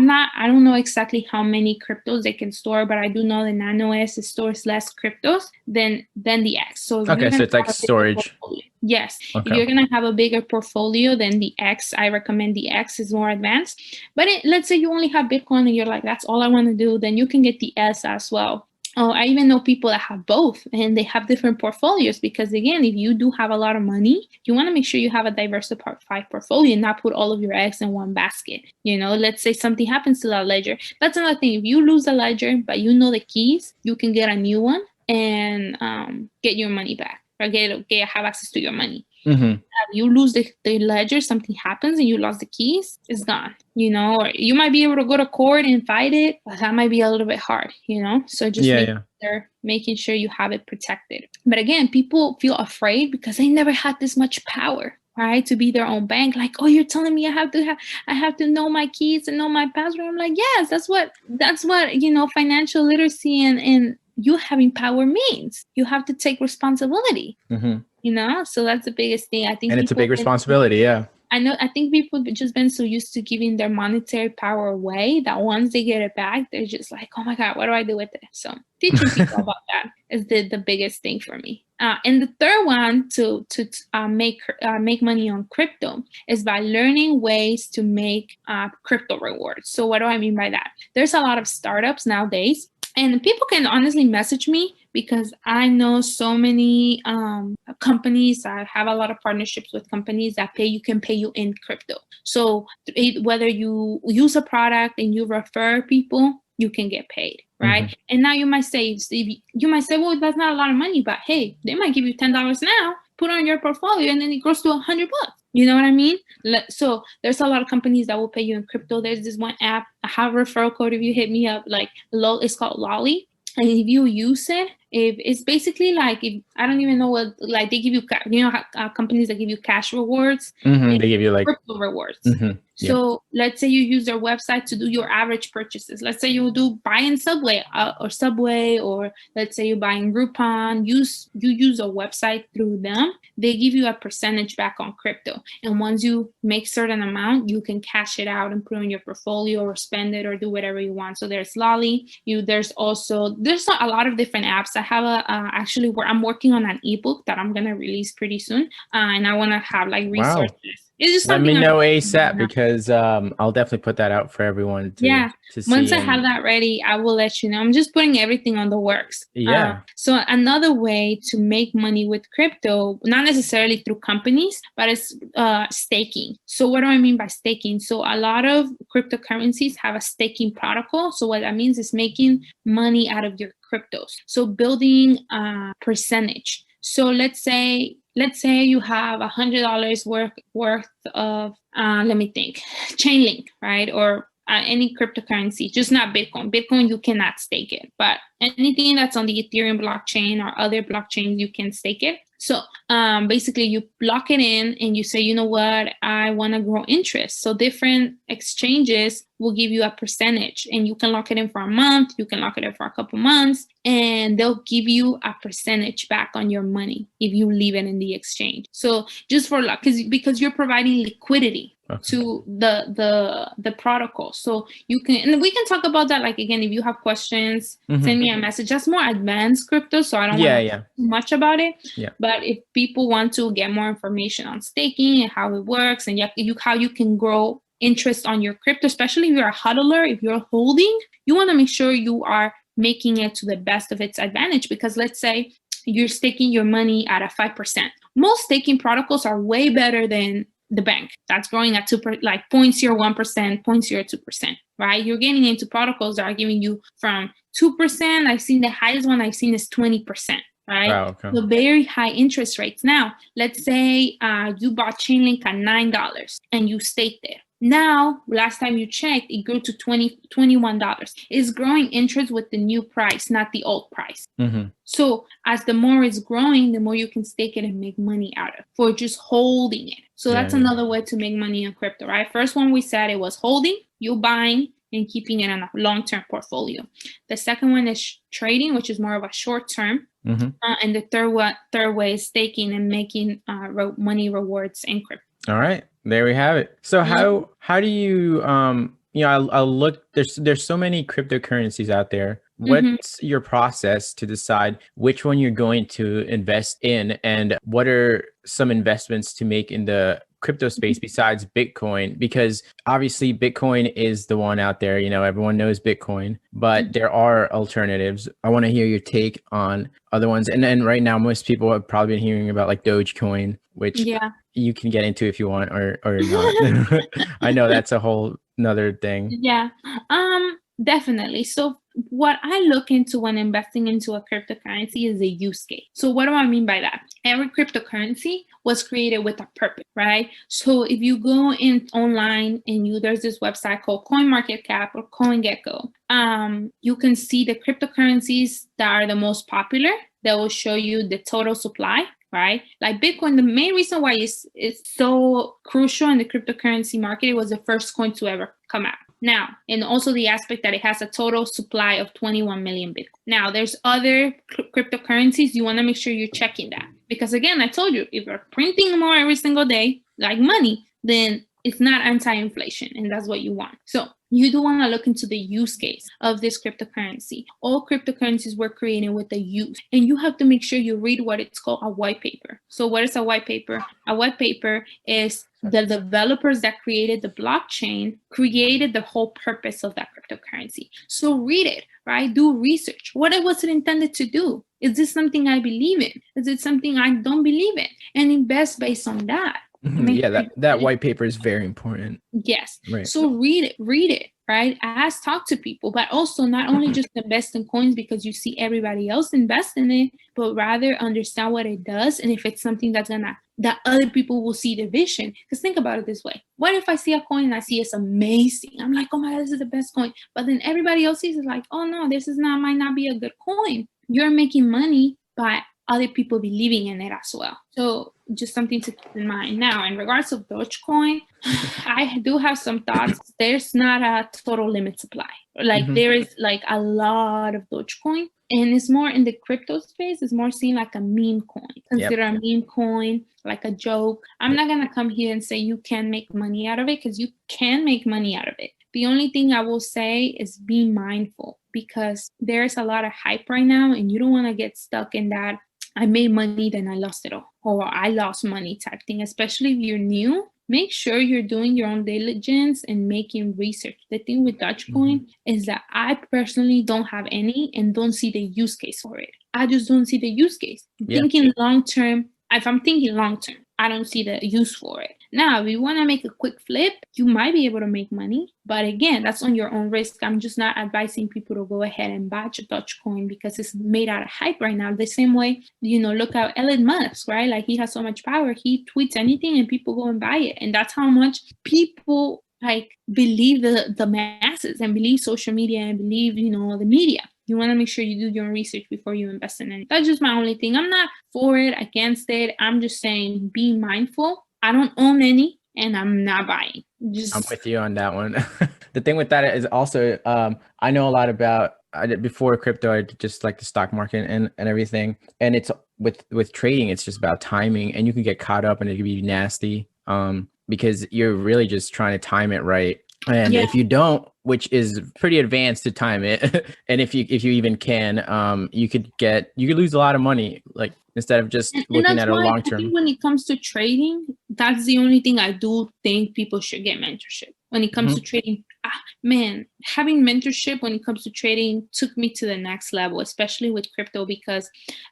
don't know exactly how many cryptos they can store, but I do know the Nano S stores less cryptos than the X. So so it's like storage. Yes. If you're going to have a bigger portfolio than the X, I recommend the X is more advanced. But let's say you only have Bitcoin and you're like, that's all I want to do, then you can get the S as well. Oh, I even know people that have both, and they have different portfolios, because again, if you do have a lot of money, you want to make sure you have a diversified portfolio and not put all of your eggs in one basket. Let's say something happens to that ledger. That's another thing. If you lose the ledger, but the keys, you can get a new one and get your money back, or have access to your money. Mm-hmm. You lose the ledger, something happens and you lost the keys, it's gone, or you might be able to go to court and fight it, but that might be a little bit hard, so just making sure you have it protected. But again, people feel afraid because they never had this much power, right, to be their own bank. Like, oh, you're telling me I have to know my keys and know my password. I'm like, yes, that's what financial literacy and you having power means. You have to take responsibility. So that's the biggest thing, I think. And it's a big responsibility. Yeah. I think people have just been so used to giving their monetary power away that once they get it back, they're just like, oh my God, what do I do with it? So teaching people about that is the biggest thing for me. And the third one to make money on crypto is by learning ways to make crypto rewards. So what do I mean by that? There's a lot of startups nowadays, and people can honestly message me, because I know so many companies. I have a lot of partnerships with companies that can pay you in crypto. So whether you use a product and you refer people, you can get paid, right? Mm-hmm. And now you might say, well, that's not a lot of money, but hey, they might give you $10 now, put on your portfolio, and then it grows to $100. You know what I mean? So there's a lot of companies that will pay you in crypto. There's this one app, I have a referral code if you hit me up, it's called Lolly. And if you use it, it's basically like, I don't even know what, like they give you, companies that give you cash rewards. Mm-hmm. They give you like crypto rewards. Mm-hmm. So let's say you use their website to do your average purchases. Let's say you do buying Subway, or let's say you're buying Groupon. You use a website through them. They give you a percentage back on crypto. And once you make certain amount, you can cash it out and put it in your portfolio or spend it or do whatever you want. So there's Lolly. There's a lot of different apps. I have actually where I'm working on an ebook that I'm gonna release pretty soon, and I want to have like resources. Wow. It's just let me know ASAP, because I'll definitely put that out for everyone to see. Once I have that ready, I will let you know. I'm just putting everything on the works. Yeah. So another way to make money with crypto, not necessarily through companies, but it's staking. So what do I mean by staking? So a lot of cryptocurrencies have a staking protocol. So what that means is making money out of your cryptos. So building a percentage. So let's say you have $100 worth of, let me think, Chainlink, right? Or any cryptocurrency, just not Bitcoin. Bitcoin, you cannot stake it, but anything that's on the Ethereum blockchain or other blockchains, you can stake it. So basically you lock it in and you say, you know what, I want to grow interest. So different exchanges will give you a percentage, and you can lock it in for a month, you can lock it in for a couple months, and they'll give you a percentage back on your money if you leave it in the exchange. So just for luck, because you're providing liquidity to the protocol. So you can, and we can talk about that. Like, again, if you have questions, send me a message. That's more advanced crypto, so I don't want to talk too much about it. But if people want to get more information on staking and how it works, and how you can grow interest on your crypto, especially if you're a hodler, if you're holding, you want to make sure you are making it to the best of its advantage. Because let's say you're staking your money at a 5%. Most staking protocols are way better than the bank that's growing at 0.01%, 0.02%, right? You're getting into protocols that are giving you from 2%. I've seen the highest one I've seen is 20%, right? Wow, okay. So very high interest rates. Now, let's say you bought Chainlink at $9 and you staked it. Now, last time you checked, it grew to $21. It's growing interest with the new price, not the old price. So as the more it's growing, the more you can stake it and make money out of for just holding it. So that's another way to make money in crypto, right? First one we said it was holding, you buying and keeping it in a long-term portfolio. The second one is trading, which is more of a short-term. And the third way is staking and making money rewards in crypto. All right, there we have it. So how do you I'll look, there's so many cryptocurrencies out there. What's your process to decide which one you're going to invest in, and what are some investments to make in the crypto space besides Bitcoin? Because obviously Bitcoin is the one out there, everyone knows Bitcoin, but there are alternatives. I want to hear your take on other ones. And then right now, most people have probably been hearing about like Dogecoin, which you can get into if you want or not. I know that's a whole another thing. Yeah, definitely. So what I look into when investing into a cryptocurrency is a use case. So what do I mean by that? Every cryptocurrency was created with a purpose, right? So if you go in online and there's this website called CoinMarketCap or CoinGecko, you can see the cryptocurrencies that are the most popular. That will show you the total supply, right? Like Bitcoin, the main reason why it's so crucial in the cryptocurrency market, it was the first coin to ever come out. Now, and also the aspect that it has a total supply of 21 million Bitcoin. Now, there's other cryptocurrencies. You want to make sure you're checking that. Because again, I told you, if you're printing more every single day, like money, then it's not anti-inflation, and that's what you want. So you do want to look into the use case of this cryptocurrency. All cryptocurrencies were created with a use, and you have to make sure you read what it's called a white paper. So what is a white paper? A white paper is the developers that created the blockchain created the whole purpose of that cryptocurrency. So read it, right? Do research. What was it intended to do? Is this something I believe in? Is it something I don't believe in? And invest based on that. Yeah, that white paper is very important. Yes. Right. So read it, right? Talk to people, but also not only just invest in coins because you see everybody else invest in it, but rather understand what it does, and if it's something that other people will see the vision. Because think about it this way. What if I see a coin and I see it's amazing? I'm like, oh my God, this is the best coin. But then everybody else sees it like, oh no, might not be a good coin. You're making money by other people believing in it as well. So just something to keep in mind. Now, in regards to Dogecoin, I do have some thoughts. There's not a total limit supply. Like there is like a lot of Dogecoin, and it's more in the crypto space. It's more seen like a meme coin. Consider a meme coin like a joke. I'm not going to come here and say you can make money out of it, because you can make money out of it. The only thing I will say is be mindful, because there's a lot of hype right now, and you don't want to get stuck in that I made money, then I lost it all, or I lost money type thing. Especially if you're new, make sure you're doing your own diligence and making research. The thing with Dogecoin is that I personally don't have any and don't see the use case for it. I just don't see the use case. Thinking long term, if I'm thinking long term, I don't see the use for it. Now, if you want to make a quick flip, you might be able to make money. But again, that's on your own risk. I'm just not advising people to go ahead and buy Dogecoin because it's made out of hype right now. The same way, look at Elon Musk, right? Like, he has so much power. He tweets anything and people go and buy it. And that's how much people like believe the masses and believe social media and believe, the media. You want to make sure you do your own research before you invest in it. That's just my only thing. I'm not for it, against it. I'm just saying be mindful. I don't own any and I'm not buying. I'm with you on that one. The thing with that is also, I know a lot about, before crypto, I did just like the stock market and everything. And it's with trading, it's just about timing, and you can get caught up and it can be nasty, because you're really just trying to time it right. And if you don't, which is pretty advanced to time it, and if you even can, you could lose a lot of money, like instead of just looking at a long term. I think when it comes to trading, that's the only thing I do think people should get mentorship. When it comes to trading, man, having mentorship when it comes to trading took me to the next level, especially with crypto, because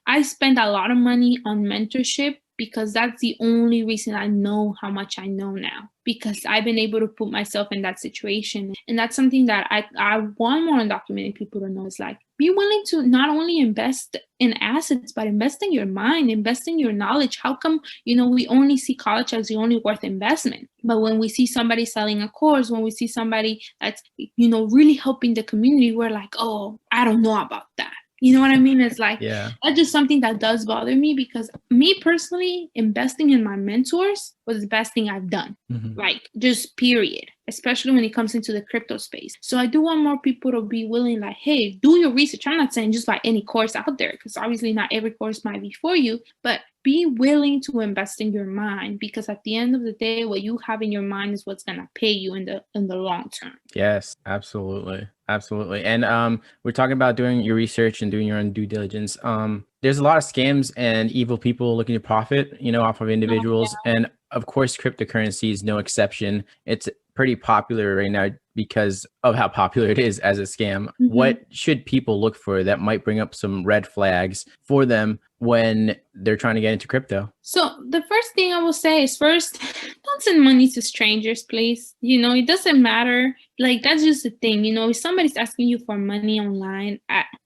I spent a lot of money on mentorship, because that's the only reason I know how much I know now, because I've been able to put myself in that situation. And that's something that I want more undocumented people to know, is like, be willing to not only invest in assets, but invest in your mind, invest in your knowledge. How come, we only see college as the only worth investment? But when we see somebody selling a course, when we see somebody that's, really helping the community, we're like, oh, I don't know about that. You know what I mean? It's like, that's just something that does bother me, because me personally, investing in my mentors was the best thing I've done. Like, just period, especially when it comes into the crypto space. So I do want more people to be willing, like, hey, do your research. I'm not saying just buy any course out there, because obviously not every course might be for you, but be willing to invest in your mind, because at the end of the day, what you have in your mind is what's going to pay you in the long term. Yes, absolutely. Absolutely. And we're talking about doing your research and doing your own due diligence. There's a lot of scams and evil people looking to profit, off of individuals. And of course, cryptocurrency is no exception. It's pretty popular right now because of how popular it is as a scam. What should people look for that might bring up some red flags for them when they're trying to get into crypto? So the first thing I will say is, first, don't send money to strangers, please. It doesn't matter. Like, that's just the thing. If somebody's asking you for money online,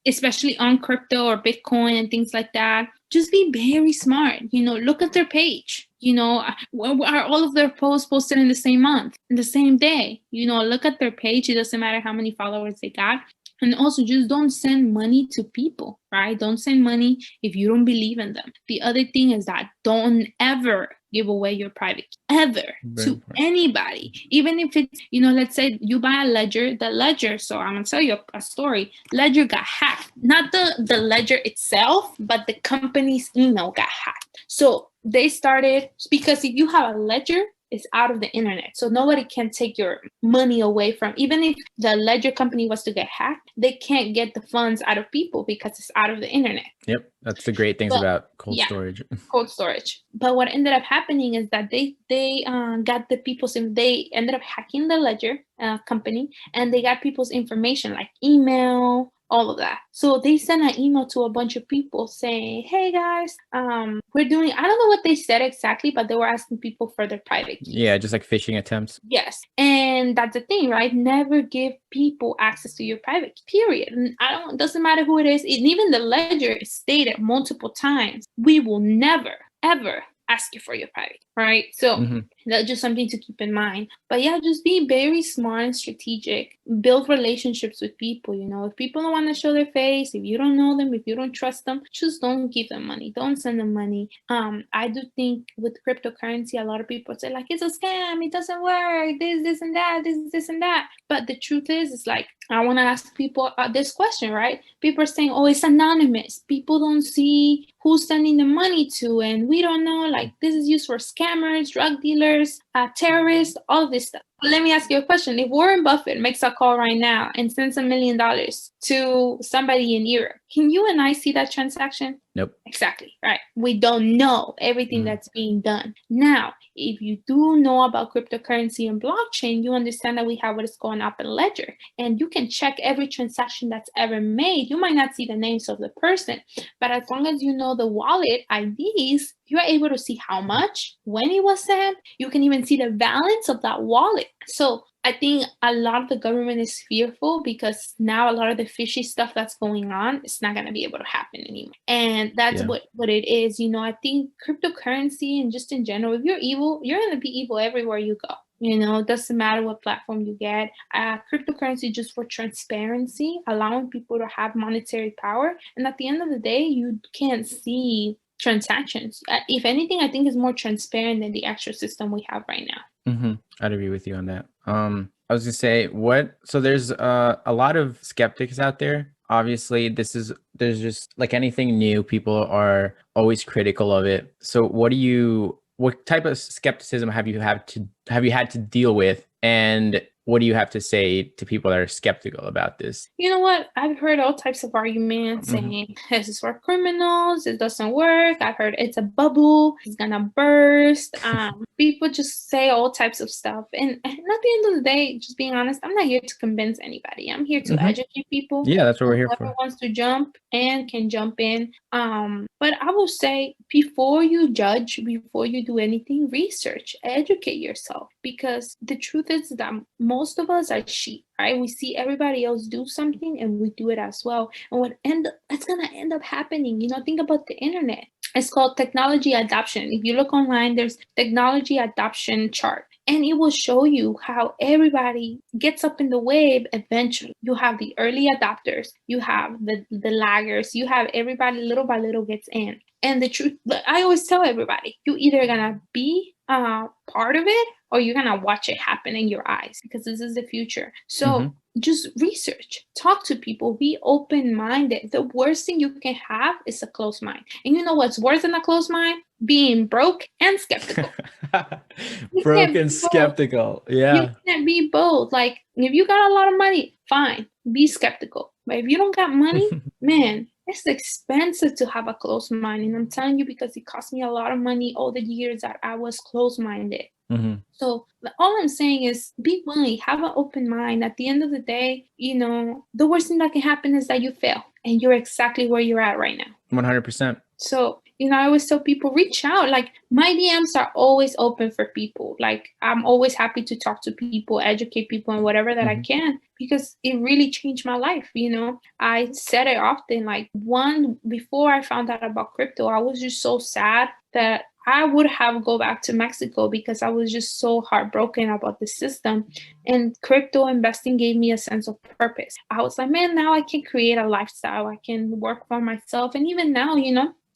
especially on crypto or Bitcoin and things like that, just be very smart. Look at their page. Are all of their posts posted in the same month, in the same day? Look at their page. It doesn't matter how many followers they got. And also, just don't send money to people, right? Don't send money if you don't believe in them. The other thing is that don't ever give away your private key, ever, to anybody. Even if it's, let's say you buy a ledger, the ledger, so I'm going to tell you a story. Ledger got hacked. Not the ledger itself, but the company's email got hacked. So they started, because if you have a ledger, it's out of the internet. So nobody can take your money away from, even if the ledger company was to get hacked, they can't get the funds out of people because it's out of the internet. Yep. That's the great things about cold storage. Cold storage. But what ended up happening is that they got the people's, they ended up hacking the ledger company, and they got people's information, like email, all of that. So they sent an email to a bunch of people saying, hey guys, we're doing, I don't know what they said exactly, but they were asking people for their private keys. Yeah, just like phishing attempts. Yes. And that's the thing, right? Never give people access to your private key, period. And it doesn't matter who it is. And even the ledger stated multiple times, we will never, ever ask you for your private, right? So that's just something to keep in mind. But yeah, just be very smart and strategic. Build relationships with people. If people don't want to show their face, if you don't know them, if you don't trust them, just don't give them money. Don't send them money. I do think with cryptocurrency, a lot of people say, like, it's a scam, it doesn't work, this and that, this and that. But the truth is, it's like, I want to ask people this question, right? People are saying, oh, it's anonymous. People don't see who's sending the money to, and we don't know, like, this is used for scammers, drug dealers, terrorists, all of this stuff. Let me ask you a question. If Warren Buffett makes a call right now and sends $1 million to somebody in Europe, can you and I see that transaction? Nope. Exactly, right? We don't know everything that's being done. Now, if you do know about cryptocurrency and blockchain, you understand that we have what is going up in Ledger, and you can check every transaction that's ever made. You might not see the names of the person, but as long as you know the wallet IDs, you're able to see how much, when it was sent. You can even see the balance of that wallet. So I think a lot of the government is fearful because now a lot of the fishy stuff that's going on, it's not going to be able to happen anymore. And that's what it is. I think cryptocurrency and just in general, if you're evil, you're going to be evil everywhere you go. It doesn't matter what platform you get. Cryptocurrency just for transparency, allowing people to have monetary power. And at the end of the day, you can't see transactions. If anything, I think it's more transparent than the actual system we have right now. I'd agree with you on that. I was gonna say so there's a lot of skeptics out there. Obviously, there's just like anything new, people are always critical of it. So what type of skepticism have you had to deal with, and what do you have to say to people that are skeptical about this? You know what? I've heard all types of arguments saying this is for criminals, it doesn't work. I've heard it's a bubble, it's gonna burst. People just say all types of stuff. And at the end of the day, just being honest, I'm not here to convince anybody. I'm here to educate people. Yeah, that's what we're here for. Whoever wants to jump and can jump in. But I will say, before you judge, before you do anything, research, educate yourself. Because the truth is that most of us are sheep, right? We see everybody else do something and we do it as well. And it's going to end up happening. Think about the internet. It's called technology adoption. If you look online, there's technology adoption chart. And it will show you how everybody gets up in the wave eventually. You have the early adopters, you have the laggers, you have everybody little by little gets in. And the truth, I always tell everybody, you either gonna be part of it or you're gonna watch it happen in your eyes, because this is the future. So just research, talk to people, be open-minded. The worst thing you can have is a closed mind. And you know what's worse than a closed mind? Being broke and skeptical. Broke and skeptical. Yeah. You can't be both. Like, if you got a lot of money, fine, be skeptical. But if you don't got money, man, it's expensive to have a closed mind. And I'm telling you, because it cost me a lot of money all the years that I was closed-minded. So all I'm saying is be willing, have an open mind. At the end of the day, the worst thing that can happen is that you fail and you're exactly where you're at right now. 100%. So, I always tell people, reach out. Like, my DMs are always open for people. Like, I'm always happy to talk to people, educate people, and whatever that I can, because it really changed my life. I said it often, like, before I found out about crypto, I was just so sad that I would have go back to Mexico because I was just so heartbroken about the system. And crypto investing gave me a sense of purpose. I was like, man, now I can create a lifestyle. I can work for myself. And even now,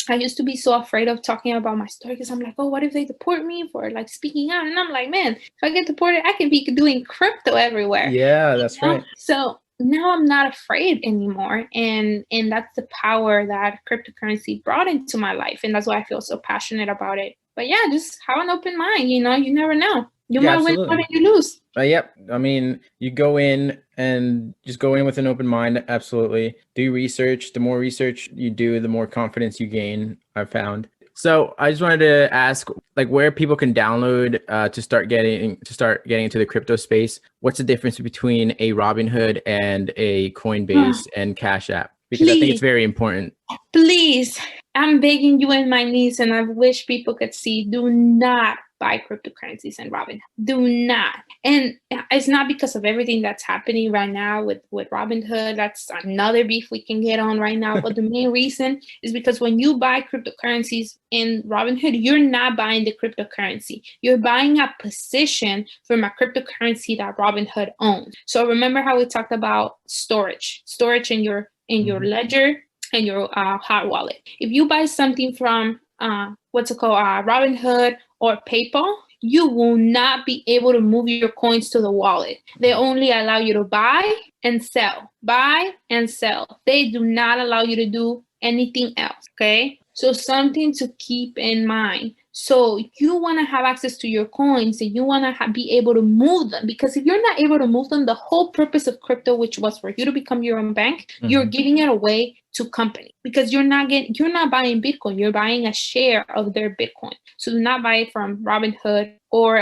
I used to be so afraid of talking about my story because I'm like, oh, what if they deport me for like speaking out? And I'm like, man, if I get deported, I can be doing crypto everywhere. Yeah, that's right. So now I'm not afraid anymore. And that's the power that cryptocurrency brought into my life. And that's why I feel so passionate about it. But yeah, just have an open mind. You never know. You might win more than you lose. Yep. I mean, you go in and just go in with an open mind. Absolutely. Do research. The more research you do, the more confidence you gain, I've found. So I just wanted to ask, like, where people can download to start getting into the crypto space. What's the difference between a Robinhood and a Coinbase and Cash App? Because I think it's very important. Please, I'm begging you on my knees, and I wish people could see, do not buy cryptocurrencies and Robinhood. Do not. And it's not because of everything that's happening right now with Robinhood. That's another beef we can get on right now. But the main reason is because when you buy cryptocurrencies in Robinhood, you're not buying the cryptocurrency. You're buying a position from a cryptocurrency that Robinhood owns. So remember how we talked about storage in your ledger and your hot wallet. If you buy something from Robinhood or PayPal, you will not be able to move your coins to the wallet. They only allow you to buy and sell. They do not allow you to do anything else, okay? So something to keep in mind. So you want to have access to your coins and you want to be able to move them, because if you're not able to move them, the whole purpose of crypto, which was for you to become your own bank, you're giving it away to company, because you're not buying Bitcoin, you're buying a share of their Bitcoin. So do not buy it from Robinhood or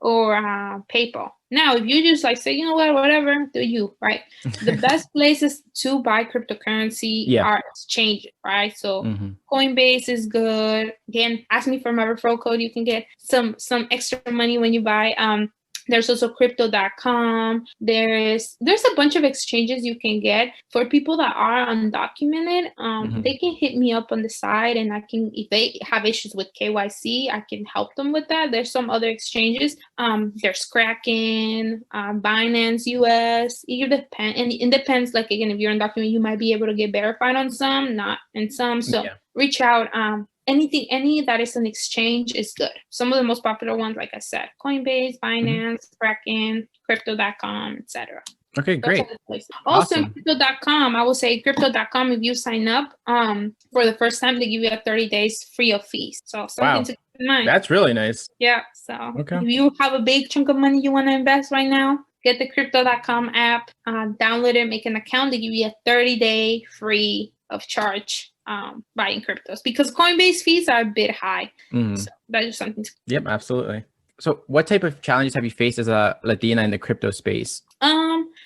PayPal. Now, if you just say, you know what, whatever, do you, right? The best places to buy cryptocurrency are exchanges, right? So Coinbase is good. Again, ask me for my referral code. You can get some extra money when you buy. There's also crypto.com. There's a bunch of exchanges you can get for people that are undocumented. They can hit me up on the side, and I can, if they have issues with KYC, I can help them with that. There's some other exchanges. There's Kraken, Binance US. It depends. Like again, if you're undocumented, you might be able to get verified on some, not in some. So reach out. Any that is an exchange is good. Some of the most popular ones, like I said, Coinbase, Binance, Kraken, crypto.com, etc. Okay, great. Also, Awesome. crypto.com, I will say crypto.com, if you sign up for the first time, they give you a 30 days free of fees. So something to keep in mind. That's really nice. Yeah. So if you have a big chunk of money you want to invest right now, get the crypto.com app, download it, make an account. They give you a 30-day free of charge buying cryptos, because Coinbase fees are a bit high. So that's just something to. Yep, absolutely. So what type of challenges have you faced as a Latina in the crypto space?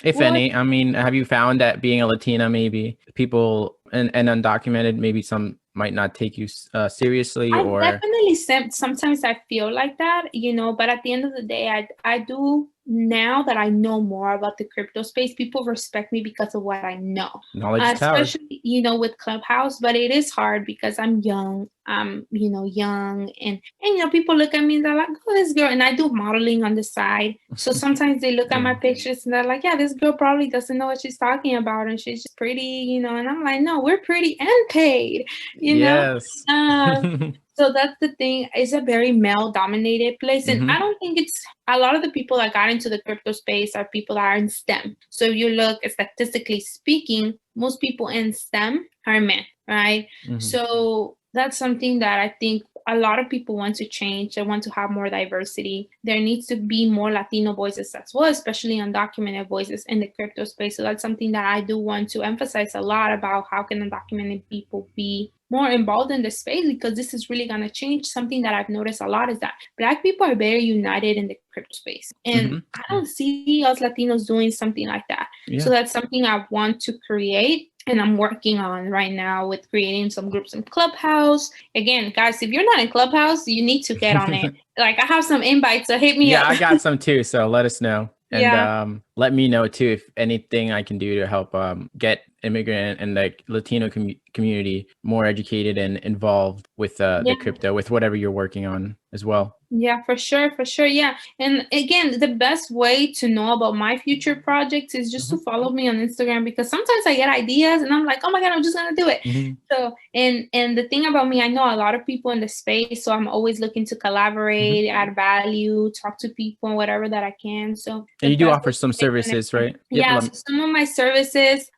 If any, I mean, have you found that being a Latina, maybe people and undocumented, maybe some might not take you seriously? Or definitely sometimes I feel like that, but at the end of the day, I do, now that I know more about the crypto space, people respect me because of what I know. Knowledge is power. Especially, with Clubhouse, but it is hard because I'm young. Young and people look at me and they're like, oh, this girl, and I do modeling on the side. So sometimes they look at my pictures and they're like, yeah, this girl probably doesn't know what she's talking about, and she's just pretty, and I'm like, no, we're pretty and paid, Yes. So that's the thing. It's a very male-dominated place. And I don't think it's a lot of the people that got into the crypto space are people that are in STEM. So if you look, statistically speaking, most people in STEM are men, right? So that's something that I think a lot of people want to change. They want to have more diversity. There needs to be more Latino voices as well, especially undocumented voices in the crypto space. So that's something that I do want to emphasize a lot about. How can undocumented people be more involved in the space? Because this is really going to change. Something that I've noticed a lot is that Black people are very united in the crypto space. And I don't see us Latinos doing something like that. So that's something I want to create. And I'm working on right now with creating some groups in Clubhouse. Again, guys, if you're not in Clubhouse, you need to get on it. Like, I have some invites, so hit me up. Yeah, I got some too. So let us know. And let me know too if anything I can do to help get immigrant and the Latino community more educated and involved with the crypto, with whatever you're working on as well. Yeah, for sure. Yeah. And again, the best way to know about my future projects is just to follow me on Instagram, because sometimes I get ideas and I'm like, oh my God, I'm just going to do it. So, and the thing about me, I know a lot of people in the space, so I'm always looking to collaborate, add value, talk to people, whatever that I can. So, and you do offer some services, right? Yeah, so some of my services.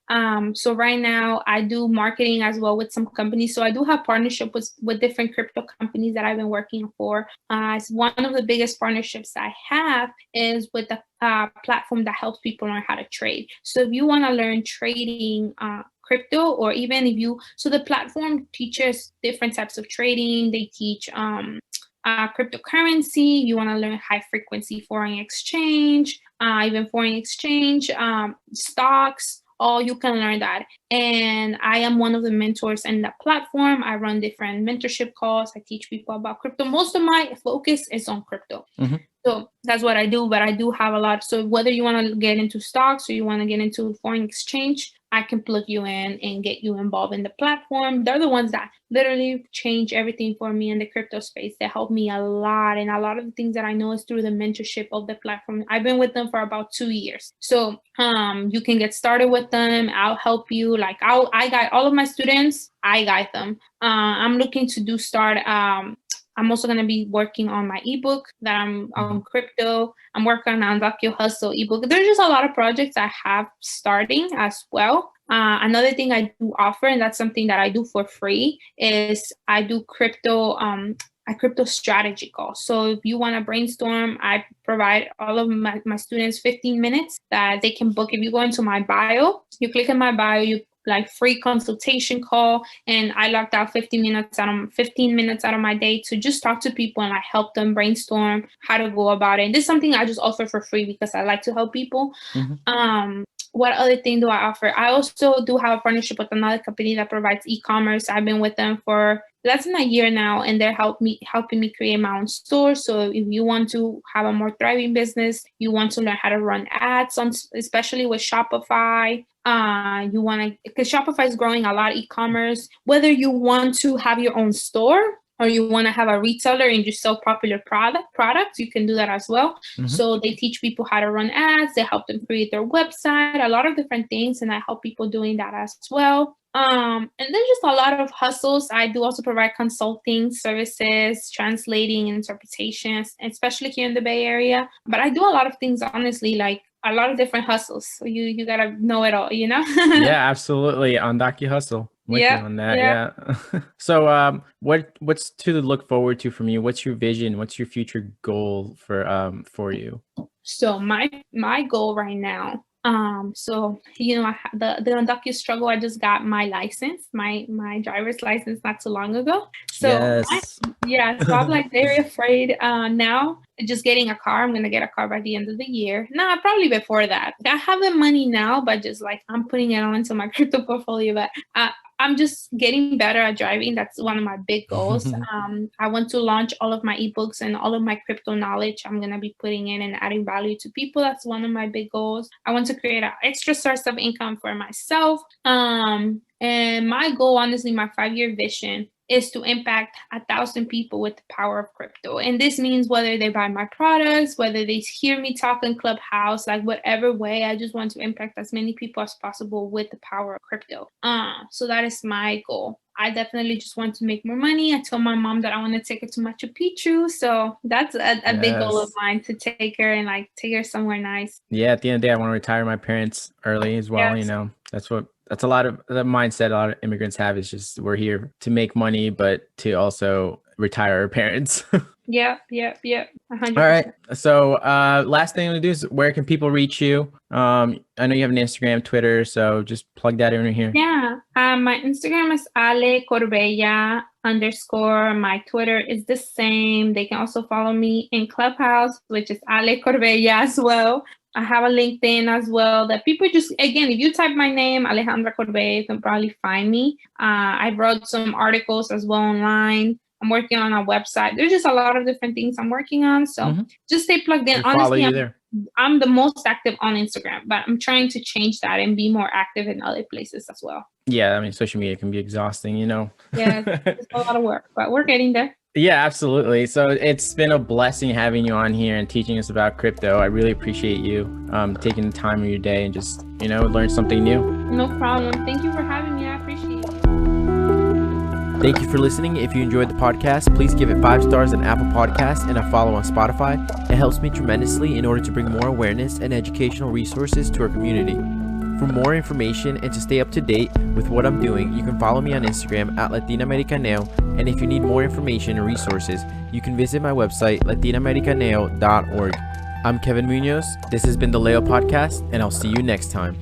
So right now I do marketing as well with some companies. So I do have partnership with different crypto companies that I've been working for. One of the biggest partnerships I have is with a platform that helps people learn how to trade. So if you want to learn trading, crypto, or even so the platform teaches different types of trading. They teach cryptocurrency. You want to learn high frequency foreign exchange, even foreign exchange, stocks. All you can learn that. And I am one of the mentors in that platform. I run different mentorship calls. I teach people about crypto. Most of my focus is on crypto. So that's what I do, but I do have a lot. So whether you want to get into stocks or you want to get into foreign exchange, I can plug you in and get you involved in the platform. They're the ones that literally change everything for me in the crypto space. They help me a lot. And a lot of the things that I know is through the mentorship of the platform. I've been with them for about 2 years. So you can get started with them. I'll help you. Like I guide all of my students. I guide them. I'm looking to start. I'm also going to be working on my ebook that I'm on crypto. I'm working on Undocu Hustle ebook. There's just a lot of projects I have starting as well. Another thing I do offer, and that's something that I do for free, is I do a crypto strategy call. So if you want to brainstorm, I provide all of my students 15 minutes that they can book. If you go into my bio, you click in my bio, you like free consultation call, and I locked out 15 minutes out of my day to just talk to people and I help them brainstorm how to go about it. And this is something I just offer for free because I like to help people. What other thing do I offer? I also do have a partnership with another company that provides e-commerce. I've been with them for less than a year now, and they're helping me create my own store. So if you want to have a more thriving business, you want to learn how to run ads on, especially with Shopify. You want to, because Shopify is growing a lot, e-commerce, whether you want to have your own store or you want to have a retailer and just sell popular products, you can do that as well. So they teach people how to run ads. They help them create their website, a lot of different things. And I help people doing that as well. And then just a lot of hustles. I do also provide consulting services, translating, interpretations, especially here in the Bay Area. But I do a lot of things, honestly, like a lot of different hustles. So you gotta know it all, you know? Yeah, absolutely. Undocu hustle. With you on that. Yeah. So what's to look forward to from you? What's your vision? What's your future goal for you? So my goal right now, so the undocu struggle, I just got my license, my driver's license not too long ago. So so I'm like very afraid now just getting a car. I'm gonna get a car by the end of the year. No, probably before that. I have the money now, but just like I'm putting it onto my crypto portfolio. But I'm just getting better at driving. That's one of my big goals. I want to launch all of my ebooks and all of my crypto knowledge. I'm going to be putting in and adding value to people. That's one of my big goals. I want to create an extra source of income for myself. And my goal, honestly, my 5-year vision is to impact 1,000 people with the power of crypto. And this means whether they buy my products, whether they hear me talk in Clubhouse, like whatever way, I just want to impact as many people as possible with the power of crypto. So that is my goal. I definitely just want to make more money. I told my mom that I want to take her to Machu Picchu. So that's a big goal of mine, to take her and like take her somewhere nice. Yeah, at the end of the day, I want to retire my parents early as well. You know, that's a lot of the mindset a lot of immigrants have, is just we're here to make money, but to also retire our parents. Yep. 100%. All right. So last thing I'm gonna do is, where can people reach you? I know you have an Instagram, Twitter, so just plug that in here. Yeah. My Instagram is Ale Corbella _. My Twitter is the same. They can also follow me in Clubhouse, which is Ale Corbella as well. I have a LinkedIn as well that people just, again, if you type my name, Alejandra Corbella, you can probably find me. I wrote some articles as well online. I'm working on a website. There's just a lot of different things I'm working on. So just stay plugged in. Honestly, I'm the most active on Instagram, but I'm trying to change that and be more active in other places as well. Yeah, I mean, social media can be exhausting, you know? Yeah, it's a lot of work, but we're getting there. Yeah, absolutely. So it's been a blessing having you on here and teaching us about crypto. I really appreciate you taking the time of your day and just, learn something new. No problem. Thank you for having me. I appreciate it. Thank you for listening. If you enjoyed the podcast, please give it 5 stars on Apple Podcasts and a follow on Spotify. It helps me tremendously in order to bring more awareness and educational resources to our community. For more information and to stay up to date with what I'm doing, you can follow me on Instagram at @latinamericaneo. And if you need more information and resources, you can visit my website, latinamericaneo.org. I'm Kevin Munoz. This has been the Leo Podcast, and I'll see you next time.